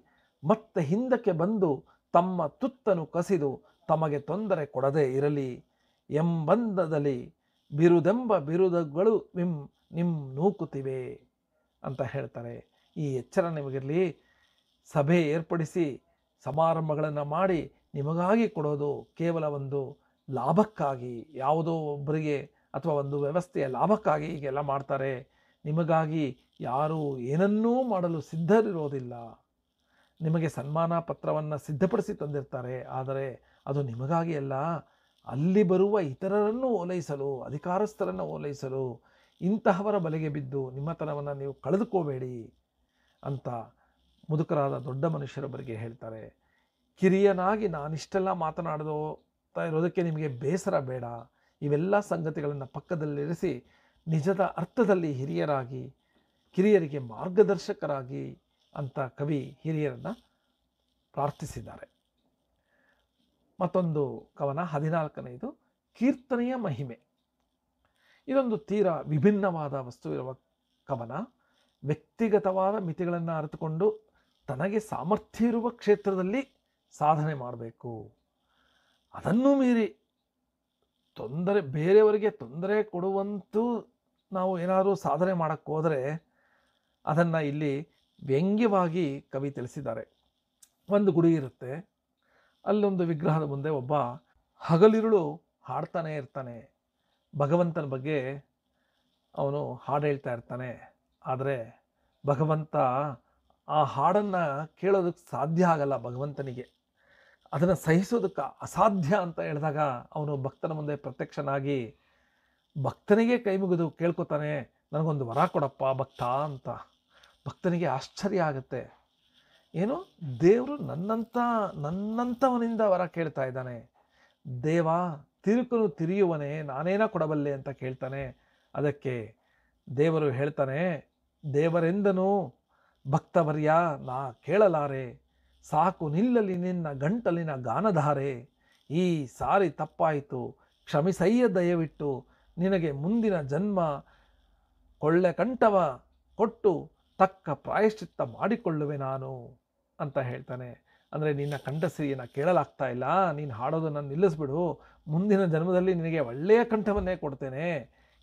ಮತ್ತೆ ಹಿಂದಕ್ಕೆ ಬಂದು ತಮ್ಮ ತುತ್ತನ್ನು ಕಸಿದು ತಮಗೆ ತೊಂದರೆ ಕೊಡದೇ ಇರಲಿ ಎಂಬಂದದಲ್ಲಿ ಬಿರುದೆಂಬ ಬಿರುದುಗಳು ನಿಮ್ಮ ನೂಕುತ್ತಿವೆ ಅಂತ ಹೇಳ್ತಾರೆ. ಈ ಎಚ್ಚರ ನಿಮಗಿರಲಿ. ಸಭೆ ಏರ್ಪಡಿಸಿ ಸಮಾರಂಭಗಳನ್ನು ಮಾಡಿ ನಿಮಗಾಗಿ ಕೊಡೋದು ಕೇವಲ ಒಂದು ಲಾಭಕ್ಕಾಗಿ, ಯಾವುದೋ ಒಬ್ಬರಿಗೆ ಅಥವಾ ಒಂದು ವ್ಯವಸ್ಥೆಯ ಲಾಭಕ್ಕಾಗಿ ಹೀಗೆಲ್ಲ ಮಾಡ್ತಾರೆ. ನಿಮಗಾಗಿ ಯಾರೂ ಏನನ್ನೂ ಮಾಡಲು ಸಿದ್ಧರಿರೋದಿಲ್ಲ. ನಿಮಗೆ ಸನ್ಮಾನ ಪತ್ರವನ್ನು ಸಿದ್ಧಪಡಿಸಿ ತಂದಿರ್ತಾರೆ, ಆದರೆ ಅದು ನಿಮಗಾಗಿ ಅಲ್ಲ, ಅಲ್ಲಿ ಬರುವ ಇತರರನ್ನು ಓಲೈಸಲು, ಅಧಿಕಾರಸ್ಥರನ್ನು ಓಲೈಸಲು. ಇಂತಹವರ ಬಲೆಗೆ ಬಿದ್ದು ನಿಮ್ಮತನವನ್ನು ನೀವು ಕಳೆದುಕೋಬೇಡಿ ಅಂತ ಮುದುಕರಾದ ದೊಡ್ಡ ಮನುಷ್ಯರೊಬ್ಬರಿಗೆ ಹೇಳ್ತಾರೆ. ಕಿರಿಯನಾಗಿ ನಾನಿಷ್ಟೆಲ್ಲ ಮಾತನಾಡ್ತಾ ಇರೋದಕ್ಕೆ ನಿಮಗೆ ಬೇಸರ ಬೇಡ. ಇವೆಲ್ಲ ಸಂಗತಿಗಳನ್ನು ಪಕ್ಕದಲ್ಲಿರಿಸಿ ನಿಜದ ಅರ್ಥದಲ್ಲಿ ಹಿರಿಯರಾಗಿ, ಕಿರಿಯರಿಗೆ ಮಾರ್ಗದರ್ಶಕರಾಗಿ ಅಂತ ಕವಿ ಹಿರಿಯರನ್ನು ಪ್ರಾರ್ಥಿಸಿದ್ದಾರೆ. ಮತ್ತೊಂದು ಕವನ 14ನೇದು, ಕೀರ್ತನೆಯ ಮಹಿಮೆ. ಇದೊಂದು ತೀರಾ ವಿಭಿನ್ನವಾದ ವಸ್ತುವಿರುವ ಕವನ. ವ್ಯಕ್ತಿಗತವಾದ ಮಿತಿಗಳನ್ನು ಅರಿತುಕೊಂಡು ತನಗೆ ಸಾಮರ್ಥ್ಯ ಇರುವ ಕ್ಷೇತ್ರದಲ್ಲಿ ಸಾಧನೆ ಮಾಡಬೇಕು. ಅದನ್ನು ಮೀರಿ ಬೇರೆಯವರಿಗೆ ತೊಂದರೆ ಕೊಡುವಂತೂ ನಾವು ಏನಾದರೂ ಸಾಧನೆ ಮಾಡೋಕ್ಕೆ ಹೋದರೆ ಅದನ್ನು ಇಲ್ಲಿ ವ್ಯಂಗ್ಯವಾಗಿ ಕವಿ ತಿಳಿಸಿದ್ದಾರೆ. ಒಂದು ಗುಡಿ ಇರುತ್ತೆ, ಅಲ್ಲೊಂದು ವಿಗ್ರಹದ ಮುಂದೆ ಒಬ್ಬ ಹಗಲಿರುಳು ಹಾಡ್ತಾನೆ ಇರ್ತಾನೆ. ಭಗವಂತನ ಬಗ್ಗೆ ಅವನು ಹಾಡು ಹೇಳ್ತಾ ಇರ್ತಾನೆ. ಆದರೆ ಭಗವಂತ ಆ ಹಾಡನ್ನು ಕೇಳೋದಕ್ಕೆ ಸಾಧ್ಯ ಆಗಲ್ಲ. ಭಗವಂತನಿಗೆ ಅದನ್ನು ಸಹಿಸೋದಕ್ಕೆ ಅಸಾಧ್ಯ ಅಂತ ಹೇಳಿದಾಗ ಅವನು ಭಕ್ತನ ಮುಂದೆ ಪ್ರತ್ಯಕ್ಷನಾಗಿ ಭಕ್ತನಿಗೆ ಕೈ ಮುಗಿದು ಕೇಳ್ಕೊತಾನೆ, ನನಗೊಂದು ವರ ಕೊಡಪ್ಪ ಭಕ್ತ ಅಂತ. ಭಕ್ತನಿಗೆ ಆಶ್ಚರ್ಯ ಆಗುತ್ತೆ. ಏನು, ದೇವರು ನನ್ನಂಥವನಿಂದ ವರ ಕೇಳ್ತಾ ಇದ್ದಾನೆ. ದೇವ ತಿರುಕನು ತಿರಿಯುವನೇ, ನಾನೇನ ಕೊಡಬಲ್ಲೆ ಅಂತ ಕೇಳ್ತಾನೆ. ಅದಕ್ಕೆ ದೇವರು ಹೇಳ್ತಾನೆ, ದೇವರೆಂದನು ಭಕ್ತವರ್ಯ ನಾ ಕೇಳಲಾರೆ, ಸಾಕು ನಿಲ್ಲಲಿ ನಿನ್ನ ಗಂಟಲಿನ ಗಾನಧಾರೆ. ಈ ಸಾರಿ ತಪ್ಪಾಯಿತು ಕ್ಷಮಿಸಯ್ಯ ದಯವಿಟ್ಟು, ನಿನಗೆ ಮುಂದಿನ ಜನ್ಮ ಕೊಳ್ಳೆ ಕಂಠವ ಕೊಟ್ಟು ತಕ್ಕ ಪ್ರಾಯಶ್ಚಿತ್ತ ಮಾಡಿಕೊಳ್ಳುವೆ ನಾನು ಅಂತ ಹೇಳ್ತಾನೆ. ಅಂದರೆ ನಿನ್ನ ಕಂಠಸಿರಿಯನ್ನು ಕೇಳಲಾಗ್ತಾ ಇಲ್ಲ, ನೀನು ಹಾಡೋದನ್ನು ನಿಲ್ಲಿಸ್ಬಿಡು, ಮುಂದಿನ ಜನ್ಮದಲ್ಲಿ ನಿನಗೆ ಒಳ್ಳೆಯ ಕಂಠವನ್ನೇ ಕೊಡ್ತೇನೆ,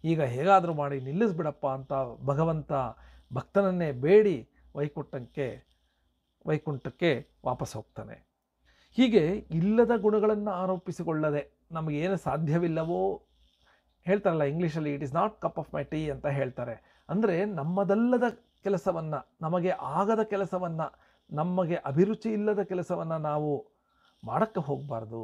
ಈಗ ಹೇಗಾದರೂ ಮಾಡಿ ನಿಲ್ಲಿಸ್ಬಿಡಪ್ಪ ಅಂತ ಭಗವಂತ ಭಕ್ತನನ್ನೇ ಬೇಡಿ ವೈಕುಂಠಕ್ಕೆ ವಾಪಸ್ ಹೋಗ್ತಾನೆ. ಹೀಗೆ ಇಲ್ಲದ ಗುಣಗಳನ್ನು ಆರೋಪಿಸಿಕೊಳ್ಳದೆ ನಮಗೇನು ಸಾಧ್ಯವಿಲ್ಲವೋ ಹೇಳ್ತಾರಲ್ಲ ಇಂಗ್ಲೀಷಲ್ಲಿ, it is not cup of my tea ಅಂತ ಹೇಳ್ತಾರೆ. ಅಂದರೆ ನಮ್ಮದಲ್ಲದ ಕೆಲಸವನ್ನು, ನಮಗೆ ಆಗದ ಕೆಲಸವನ್ನು, ನಮಗೆ ಅಭಿರುಚಿ ಇಲ್ಲದ ಕೆಲಸವನ್ನು ನಾವು ಮಾಡೋಕ್ಕೆ ಹೋಗಬಾರ್ದು.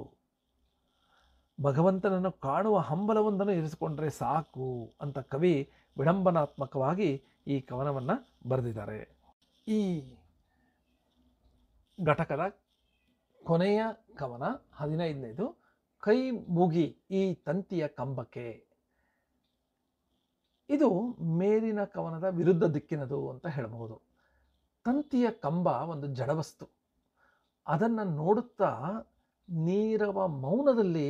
ಭಗವಂತನನ್ನು ಕಾಣುವ ಹಂಬಲವೊಂದನ್ನು ಇರಿಸಿಕೊಂಡ್ರೆ ಸಾಕು ಅಂತ ಕವಿ ವಿಡಂಬನಾತ್ಮಕವಾಗಿ ಈ ಕವನವನ್ನು ಬರೆದಿದ್ದಾರೆ. ಈ ಘಟಕದ ಕೊನೆಯ ಕವನ 15ನೇದು, ಕೈ ಮುಗಿ ಈ ತಂತಿಯ ಕಂಬಕ್ಕೆ. ಇದು ಮೇಲಿನ ಕವನದ ವಿರುದ್ಧ ದಿಕ್ಕಿನದು ಅಂತ ಹೇಳಬಹುದು. ತಂತಿಯ ಕಂಬ ಒಂದು ಜಡವಸ್ತು. ಅದನ್ನು ನೋಡುತ್ತಾ ನೀರವ ಮೌನದಲ್ಲಿ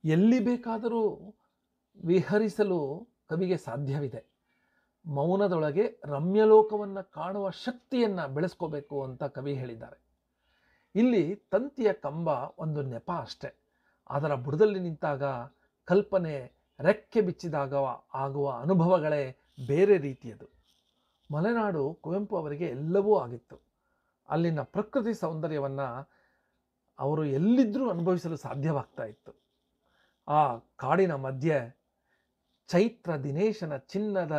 ಎಲ್ಲಿ ಬೇಕಾದರೂ ವಿಹರಿಸಲು ಕವಿಗೆ ಸಾಧ್ಯವಿದೆ. ಮೌನದೊಳಗೆ ರಮ್ಯಲೋಕವನ್ನು ಕಾಣುವ ಶಕ್ತಿಯನ್ನು ಬೆಳೆಸ್ಕೋಬೇಕು ಅಂತ ಕವಿ ಹೇಳಿದ್ದಾರೆ. ಇಲ್ಲಿ ತಂತಿಯ ಕಂಬ ಒಂದು ನೆಪ ಅಷ್ಟೆ. ಅದರ ಬುಡದಲ್ಲಿ ನಿಂತಾಗ ಕಲ್ಪನೆ ರೆಕ್ಕೆ ಬಿಚ್ಚಿದಾಗ ಆಗುವ ಅನುಭವಗಳೇ ಬೇರೆ ರೀತಿಯದು. ಮಲೆನಾಡು ಕುವೆಂಪು ಅವರಿಗೆ ಎಲ್ಲವೂ ಆಗಿತ್ತು. ಅಲ್ಲಿನ ಪ್ರಕೃತಿ ಸೌಂದರ್ಯವನ್ನು ಅವರು ಎಲ್ಲಿದ್ದರೂ ಅನುಭವಿಸಲು ಸಾಧ್ಯವಾಗ್ತಾ ಇತ್ತು. ಆ ಕಾಡಿನ ಮಧ್ಯೆ ಚೈತ್ರ ದಿನೇಶನ ಚಿನ್ನದ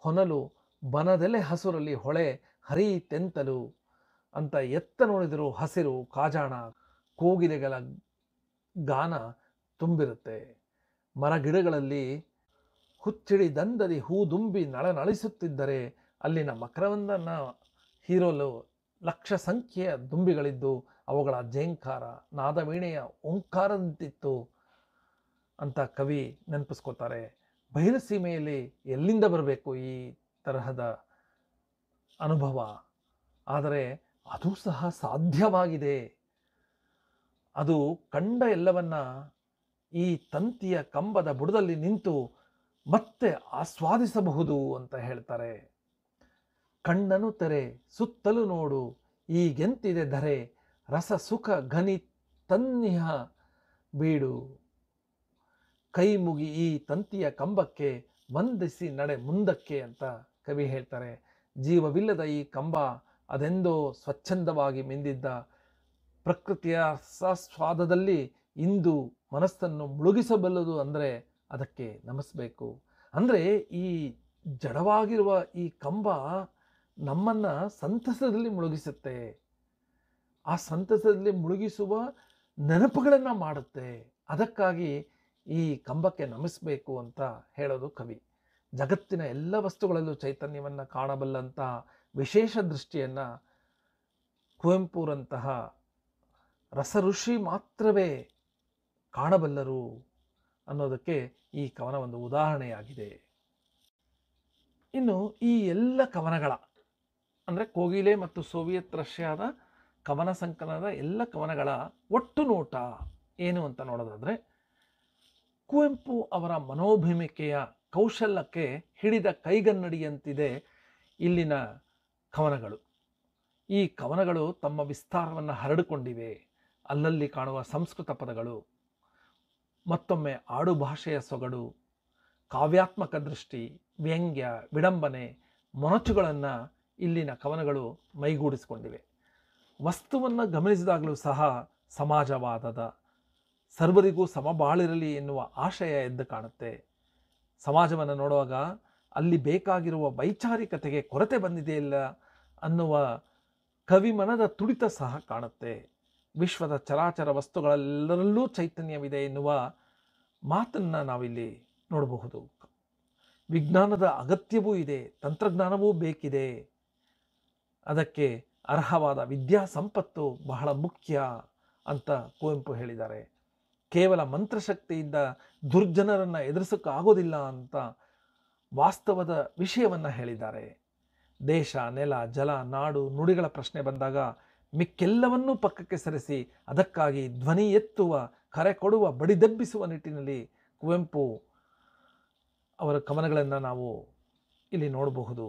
ಹೊನಲು, ಬನದೆಲೆ ಹಸುರಲ್ಲಿ ಹೊಳೆ ಹರಿಯಿತೆಂತಲು ಅಂತ ಎತ್ತ ನೋಡಿದರೂ ಹಸಿರು, ಕಾಜಾಣ, ಕೋಗಿಲೆಗಳ ಗಾನ ತುಂಬಿರುತ್ತೆ. ಮರಗಿಡಗಳಲ್ಲಿ ಹುಚ್ಚಿಡಿದಂದದಿ ಹೂದುಂಬಿ ನಳನಳಿಸುತ್ತಿದ್ದರೆ ಅಲ್ಲಿನ ಮಕರಂದನ್ನು ಹೀರಲು ಲಕ್ಷ ಸಂಖ್ಯೆಯ ದುಂಬಿಗಳಿದ್ದು ಅವುಗಳ ಜೇಂಕಾರ ನಾದವೀಣೆಯ ಓಂಕಾರದಂತಿತ್ತು ಅಂತ ಕವಿ ನೆನಪಿಸ್ಕೋತಾರೆ. ಬಯಲು ಸೀಮೆಯಲ್ಲಿ ಎಲ್ಲಿಂದ ಬರಬೇಕು ಈ ತರಹದ ಅನುಭವ? ಆದರೆ ಅದು ಸಹ ಸಾಧ್ಯವಾಗಿದೆ. ಅದು ಕಂಡ ಎಲ್ಲವನ್ನ ಈ ತಂತಿಯ ಕಂಬದ ಬುಡದಲ್ಲಿ ನಿಂತು ಮತ್ತೆ ಆಸ್ವಾದಿಸಬಹುದು ಅಂತ ಹೇಳ್ತಾರೆ. ಕಣ್ಣನು ತೆರೆ ಸುತ್ತಲೂ ನೋಡು ಈಗೆಂತಿದೆ ಧರೆ, ರಸ ಸುಖ ಘನಿ ತನ್ನಿಹ ಬೀಡು. ಕೈ ಮುಗಿ ಈ ತಂತಿಯ ಕಂಬಕ್ಕೆ ವಂದಿಸಿ ನಡೆ ಮುಂದಕ್ಕೆ ಅಂತ ಕವಿ ಹೇಳ್ತಾರೆ. ಜೀವವಿಲ್ಲದ ಈ ಕಂಬ ಅದೆಂದೋ ಸ್ವಚ್ಛಂದವಾಗಿ ಮಿಂದಿದ್ದ ಪ್ರಕೃತಿಯ ಸಾಸ್ವಾದದಲ್ಲಿ ಇಂದು ಮನಸ್ಸನ್ನು ಮುಳುಗಿಸಬಲ್ಲದು ಅಂದರೆ ಅದಕ್ಕೆ ನಮಿಸಬೇಕು. ಅಂದರೆ ಈ ಜಡವಾಗಿರುವ ಈ ಕಂಬ ನಮ್ಮನ್ನು ಸಂತಸದಲ್ಲಿ ಮುಳುಗಿಸುತ್ತೆ. ಆ ಸಂತಸದಲ್ಲಿ ಮುಳುಗಿಸುವ ನೆನಪುಗಳನ್ನು ಮಾಡುತ್ತೆ. ಅದಕ್ಕಾಗಿ ಈ ಕಂಬಕ್ಕೆ ನಮಿಸಬೇಕು ಅಂತ ಹೇಳೋದು ಕವಿ. ಜಗತ್ತಿನ ಎಲ್ಲ ವಸ್ತುಗಳಲ್ಲೂ ಚೈತನ್ಯವನ್ನು ಕಾಣಬಲ್ಲಂಥ ವಿಶೇಷ ದೃಷ್ಟಿಯನ್ನು ಕುವೆಂಪುರಂತಹ ರಸಋಷಿ ಮಾತ್ರವೇ ಕಾಣಬಲ್ಲರು ಅನ್ನೋದಕ್ಕೆ ಈ ಕವನ ಒಂದು ಉದಾಹರಣೆಯಾಗಿದೆ. ಇನ್ನು ಈ ಎಲ್ಲ ಕವನಗಳ ಅಂದರೆ ಕೋಗಿಲೆ ಮತ್ತು ಸೋವಿಯತ್ ರಷ್ಯಾದ ಕವನ ಸಂಕಲನದ ಎಲ್ಲ ಕವನಗಳ ಒಟ್ಟು ನೋಟ ಏನು ಅಂತ ನೋಡೋದಾದರೆ, ಕುವೆಂಪು ಅವರ ಮನೋಭಿಮಿಕೆಯ ಕೌಶಲ್ಯಕ್ಕೆ ಹಿಡಿದ ಕೈಗನ್ನಡಿಯಂತಿದೆ ಇಲ್ಲಿನ ಕವನಗಳು. ಈ ಕವನಗಳು ತಮ್ಮ ವಿಸ್ತಾರವನ್ನು ಹರಡಿಕೊಂಡಿವೆ. ಅಲ್ಲಲ್ಲಿ ಕಾಣುವ ಸಂಸ್ಕೃತ ಪದಗಳು, ಮತ್ತೊಮ್ಮೆ ಆಡು ಭಾಷೆಯ ಸೊಗಡು, ಕಾವ್ಯಾತ್ಮಕ ದೃಷ್ಟಿ, ವ್ಯಂಗ್ಯ, ವಿಡಂಬನೆ, ಮೊನಚುಗಳನ್ನು ಇಲ್ಲಿನ ಕವನಗಳು ಮೈಗೂಡಿಸಿಕೊಂಡಿವೆ. ವಸ್ತುವನ್ನು ಗಮನಿಸಿದಾಗಲೂ ಸಹ ಸಮಾಜವಾದದ ಸರ್ವರಿಗೂ ಸಮಬಾಳಿರಲಿ ಎನ್ನುವ ಆಶಯ ಎದ್ದು ಕಾಣುತ್ತೆ. ಸಮಾಜವನ್ನು ನೋಡುವಾಗ ಅಲ್ಲಿ ಬೇಕಾಗಿರುವ ವೈಚಾರಿಕತೆಗೆ ಕೊರತೆ ಬಂದಿದೆಯಿಲ್ಲ ಅನ್ನುವ ಕವಿಮನದ ತುಡಿತ ಸಹ ಕಾಣುತ್ತೆ. ವಿಶ್ವದ ಚರಾಚರ ವಸ್ತುಗಳೆಲ್ಲರಲ್ಲೂ ಚೈತನ್ಯವಿದೆ ಎನ್ನುವ ಮಾತನ್ನು ನಾವಿಲ್ಲಿ ನೋಡಬಹುದು. ವಿಜ್ಞಾನದ ಅಗತ್ಯವೂ ಇದೆ, ತಂತ್ರಜ್ಞಾನವೂ ಬೇಕಿದೆ. ಅದಕ್ಕೆ ಅರ್ಹವಾದ ವಿದ್ಯಾ ಸಂಪತ್ತು ಬಹಳ ಮುಖ್ಯ ಅಂತ ಕುವೆಂಪು ಹೇಳಿದ್ದಾರೆ. ಕೇವಲ ಮಂತ್ರಶಕ್ತಿಯಿಂದ ದುರ್ಜನರನ್ನು ಎದುರಿಸೋಕ್ಕಾಗೋದಿಲ್ಲ ಅಂತ ವಾಸ್ತವದ ವಿಷಯವನ್ನು ಹೇಳಿದ್ದಾರೆ. ದೇಶ, ನೆಲ, ಜಲ, ನಾಡು, ನುಡಿಗಳ ಪ್ರಶ್ನೆ ಬಂದಾಗ ಮಿಕ್ಕೆಲ್ಲವನ್ನೂ ಪಕ್ಕಕ್ಕೆ ಸರಿಸಿ ಅದಕ್ಕಾಗಿ ಧ್ವನಿ ಎತ್ತುವ, ಕರೆ ಕೊಡುವ, ಬಡಿದೆಬ್ಬಿಸುವ ನಿಟ್ಟಿನಲ್ಲಿ ಕುವೆಂಪು ಅವರ ಕವನಗಳನ್ನು ನಾವು ಇಲ್ಲಿ ನೋಡಬಹುದು.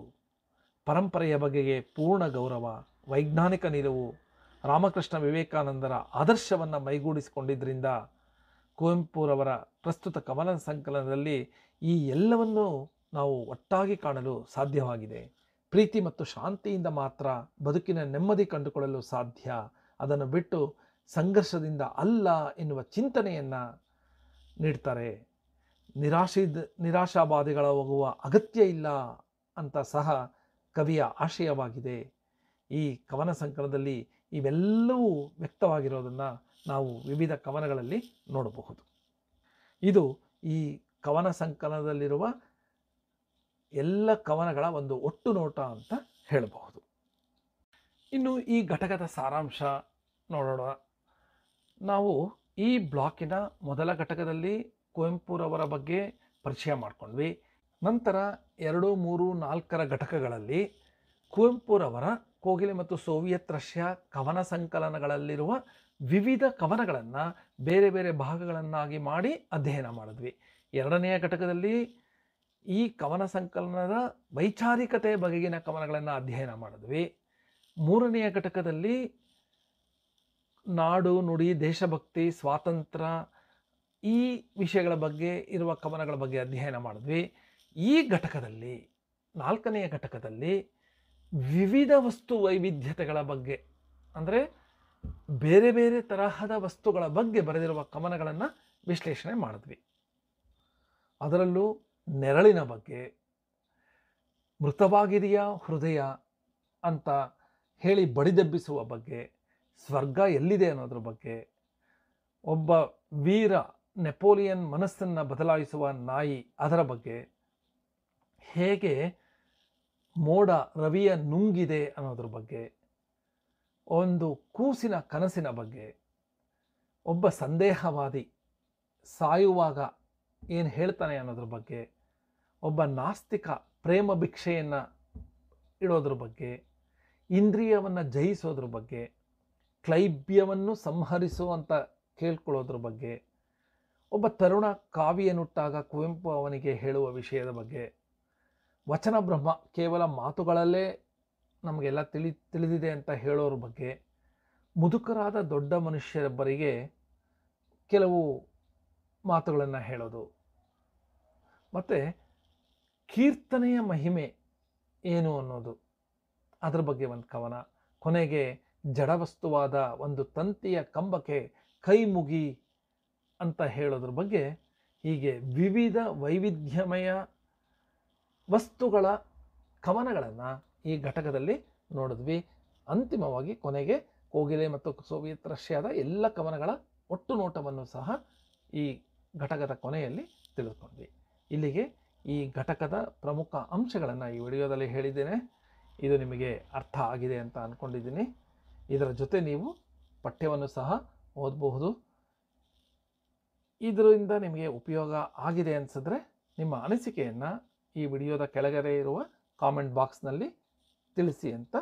ಪರಂಪರೆಯ ಬಗೆಗೆ ಪೂರ್ಣ ಗೌರವ, ವೈಜ್ಞಾನಿಕ ನಿಲುವು, ರಾಮಕೃಷ್ಣ ವಿವೇಕಾನಂದರ ಆದರ್ಶವನ್ನು ಮೈಗೂಡಿಸಿಕೊಂಡಿದ್ದರಿಂದ ಕುವೆಂಪುರವರ ಪ್ರಸ್ತುತ ಕವನ ಸಂಕಲನದಲ್ಲಿ ಈ ಎಲ್ಲವನ್ನೂ ನಾವು ಒಟ್ಟಾಗಿ ಕಾಣಲು ಸಾಧ್ಯವಾಗಿದೆ. ಪ್ರೀತಿ ಮತ್ತು ಶಾಂತಿಯಿಂದ ಮಾತ್ರ ಬದುಕಿನ ನೆಮ್ಮದಿ ಕಂಡುಕೊಳ್ಳಲು ಸಾಧ್ಯ. ಅದನ್ನು ಬಿಟ್ಟು ಸಂಘರ್ಷದಿಂದ ಅಲ್ಲ ಎನ್ನುವ ಚಿಂತನೆಯನ್ನು ನೀಡ್ತಾರೆ. ನಿರಾಶಾವಾದಿಗಳ ಹೋಗುವ ಅಗತ್ಯ ಇಲ್ಲ ಅಂತ ಸಹ ಕವಿಯ ಆಶಯವಾಗಿದೆ. ಈ ಕವನ ಸಂಕಲನದಲ್ಲಿ ಇವೆಲ್ಲವೂ ವ್ಯಕ್ತವಾಗಿರೋದನ್ನು ನಾವು ವಿವಿಧ ಕವನಗಳಲ್ಲಿ ನೋಡಬಹುದು. ಇದು ಈ ಕವನ ಸಂಕಲನದಲ್ಲಿರುವ ಎಲ್ಲ ಕವನಗಳ ಒಂದು ಒಟ್ಟು ನೋಟ ಅಂತ ಹೇಳಬಹುದು. ಇನ್ನು ಈ ಘಟಕದ ಸಾರಾಂಶ ನೋಡೋಣ. ನಾವು ಈ ಬ್ಲಾಕಿನ ಮೊದಲ ಘಟಕದಲ್ಲಿ ಕುವೆಂಪುರವರ ಬಗ್ಗೆ ಪರಿಚಯ ಮಾಡಿಕೊಂಡ್ವಿ. ನಂತರ 2, 3, 4ರ ಘಟಕಗಳಲ್ಲಿ ಕುವೆಂಪುರವರ ಕೋಗಿಲೆ ಮತ್ತು ಸೋವಿಯತ್ ರಷ್ಯಾ ಕವನ ಸಂಕಲನಗಳಲ್ಲಿರುವ ವಿವಿಧ ಕವನಗಳನ್ನು ಬೇರೆ ಬೇರೆ ಭಾಗಗಳನ್ನಾಗಿ ಮಾಡಿ ಅಧ್ಯಯನ ಮಾಡಿದ್ವಿ. 2ನೆಯ ಘಟಕದಲ್ಲಿ ಈ ಕವನ ಸಂಕಲನದ ವೈಚಾರಿಕತೆ ಬಗೆಗಿನ ಕವನಗಳನ್ನು ಅಧ್ಯಯನ ಮಾಡಿದ್ವಿ. 3ನೆಯ ಘಟಕದಲ್ಲಿ ನಾಡು, ನುಡಿ, ದೇಶಭಕ್ತಿ, ಸ್ವಾತಂತ್ರ್ಯ ಈ ವಿಷಯಗಳ ಬಗ್ಗೆ ಇರುವ ಕವನಗಳ ಬಗ್ಗೆ ಅಧ್ಯಯನ ಮಾಡಿದ್ವಿ. ಈ ಘಟಕದಲ್ಲಿ 4ನೆಯ ಘಟಕದಲ್ಲಿ ವಿವಿಧ ವಸ್ತು ವೈವಿಧ್ಯತೆಗಳ ಬಗ್ಗೆ, ಅಂದರೆ ಬೇರೆ ಬೇರೆ ತರಹದ ವಸ್ತುಗಳ ಬಗ್ಗೆ ಬರೆದಿರುವ ಕವನಗಳನ್ನು ವಿಶ್ಲೇಷಣೆ ಮಾಡಿದ್ವಿ. ಅದರಲ್ಲೂ ನೆರಳಿನ ಬಗ್ಗೆ, ಮೃತವಾಗಿದೆಯ ಹೃದಯ ಅಂತ ಹೇಳಿ ಬಡಿದೆಬ್ಬಿಸುವ ಬಗ್ಗೆ, ಸ್ವರ್ಗ ಎಲ್ಲಿದೆ ಅನ್ನೋದ್ರ ಬಗ್ಗೆ, ಒಬ್ಬ ವೀರ ನೆಪೋಲಿಯನ್ ಮನಸ್ಸನ್ನು ಬದಲಾಯಿಸುವ ನಾಯಿ ಅದರ ಬಗ್ಗೆ, ಹೇಗೆ ಮೋಡ ರವಿಯ ನುಂಗಿದೆ ಅನ್ನೋದ್ರ ಬಗ್ಗೆ, ಒಂದು ಕೂಸಿನ ಕನಸಿನ ಬಗ್ಗೆ, ಒಬ್ಬ ಸಂದೇಹವಾದಿ ಸಾಯುವಾಗ ಏನು ಹೇಳ್ತಾನೆ ಅನ್ನೋದ್ರ ಬಗ್ಗೆ, ಒಬ್ಬ ನಾಸ್ತಿಕ ಪ್ರೇಮ ಭಿಕ್ಷೆಯನ್ನು ಇಡೋದ್ರ ಬಗ್ಗೆ, ಇಂದ್ರಿಯವನ್ನು ಜಯಿಸೋದ್ರ ಬಗ್ಗೆ, ಕ್ಲೈಬ್ಯವನ್ನು ಸಂಹರಿಸುವಂತ ಕೇಳ್ಕೊಳ್ಳೋದ್ರ ಬಗ್ಗೆ, ಒಬ್ಬ ತರುಣ ಕಾವ್ಯನುಟ್ಟಾಗ ಕುವೆಂಪು ಅವನಿಗೆ ಹೇಳುವ ವಿಷಯದ ಬಗ್ಗೆ, ವಚನ ಬ್ರಹ್ಮ ಕೇವಲ ಮಾತುಗಳಲ್ಲೇ ನಮಗೆಲ್ಲ ತಿಳಿದಿದೆ ಅಂತ ಹೇಳೋರ ಬಗ್ಗೆ, ಮುದುಕರಾದ ದೊಡ್ಡ ಮನುಷ್ಯರೊಬ್ಬರಿಗೆ ಕೆಲವು ಮಾತುಗಳನ್ನು ಹೇಳೋದು, ಮತ್ತು ಕೀರ್ತನೆಯ ಮಹಿಮೆ ಏನು ಅನ್ನೋದು ಅದರ ಬಗ್ಗೆ ಒಂದು ಕವನ, ಕೊನೆಗೆ ಜಡವಸ್ತುವಾದ ಒಂದು ತಂತಿಯ ಕಂಬಕ್ಕೆ ಕೈ ಮುಗಿ ಅಂತ ಹೇಳೋದ್ರ ಬಗ್ಗೆ, ಹೀಗೆ ವಿವಿಧ ವೈವಿಧ್ಯಮಯ ವಸ್ತುಗಳ ಕವನಗಳನ್ನು ಈ ಘಟಕದಲ್ಲಿ ನೋಡಿದ್ವಿ. ಅಂತಿಮವಾಗಿ ಕೊನೆಗೆ ಕೋಗಿಲೆ ಮತ್ತು ಸೋವಿಯತ್ ರಷ್ಯಾದ ಎಲ್ಲ ಕವನಗಳ ಒಟ್ಟು ನೋಟವನ್ನು ಸಹ ಈ ಘಟಕದ ಕೊನೆಯಲ್ಲಿ ತಿಳಿದುಕೊಂಡ್ವಿ. ಇಲ್ಲಿಗೆ ಈ ಘಟಕದ ಪ್ರಮುಖ ಅಂಶಗಳನ್ನು ಈ ವಿಡಿಯೋದಲ್ಲಿ ಹೇಳಿದ್ದೇನೆ. ಇದು ನಿಮಗೆ ಅರ್ಥ ಆಗಿದೆ ಅಂತ ಅಂದ್ಕೊಂಡಿದ್ದೀನಿ. ಇದರ ಜೊತೆ ನೀವು ಪಠ್ಯವನ್ನು ಸಹ ಓದಬಹುದು. ಇದರಿಂದ ನಿಮಗೆ ಉಪಯೋಗ ಆಗಿದೆ ಅನಿಸಿದ್ರೆ ನಿಮ್ಮ ಅನಿಸಿಕೆಯನ್ನು ಈ ವಿಡಿಯೋದ ಕೆಳಗಡೆ ಇರುವ ಕಾಮೆಂಟ್ ಬಾಕ್ಸ್ನಲ್ಲಿ ತಿಳಿಸಿ ಅಂತ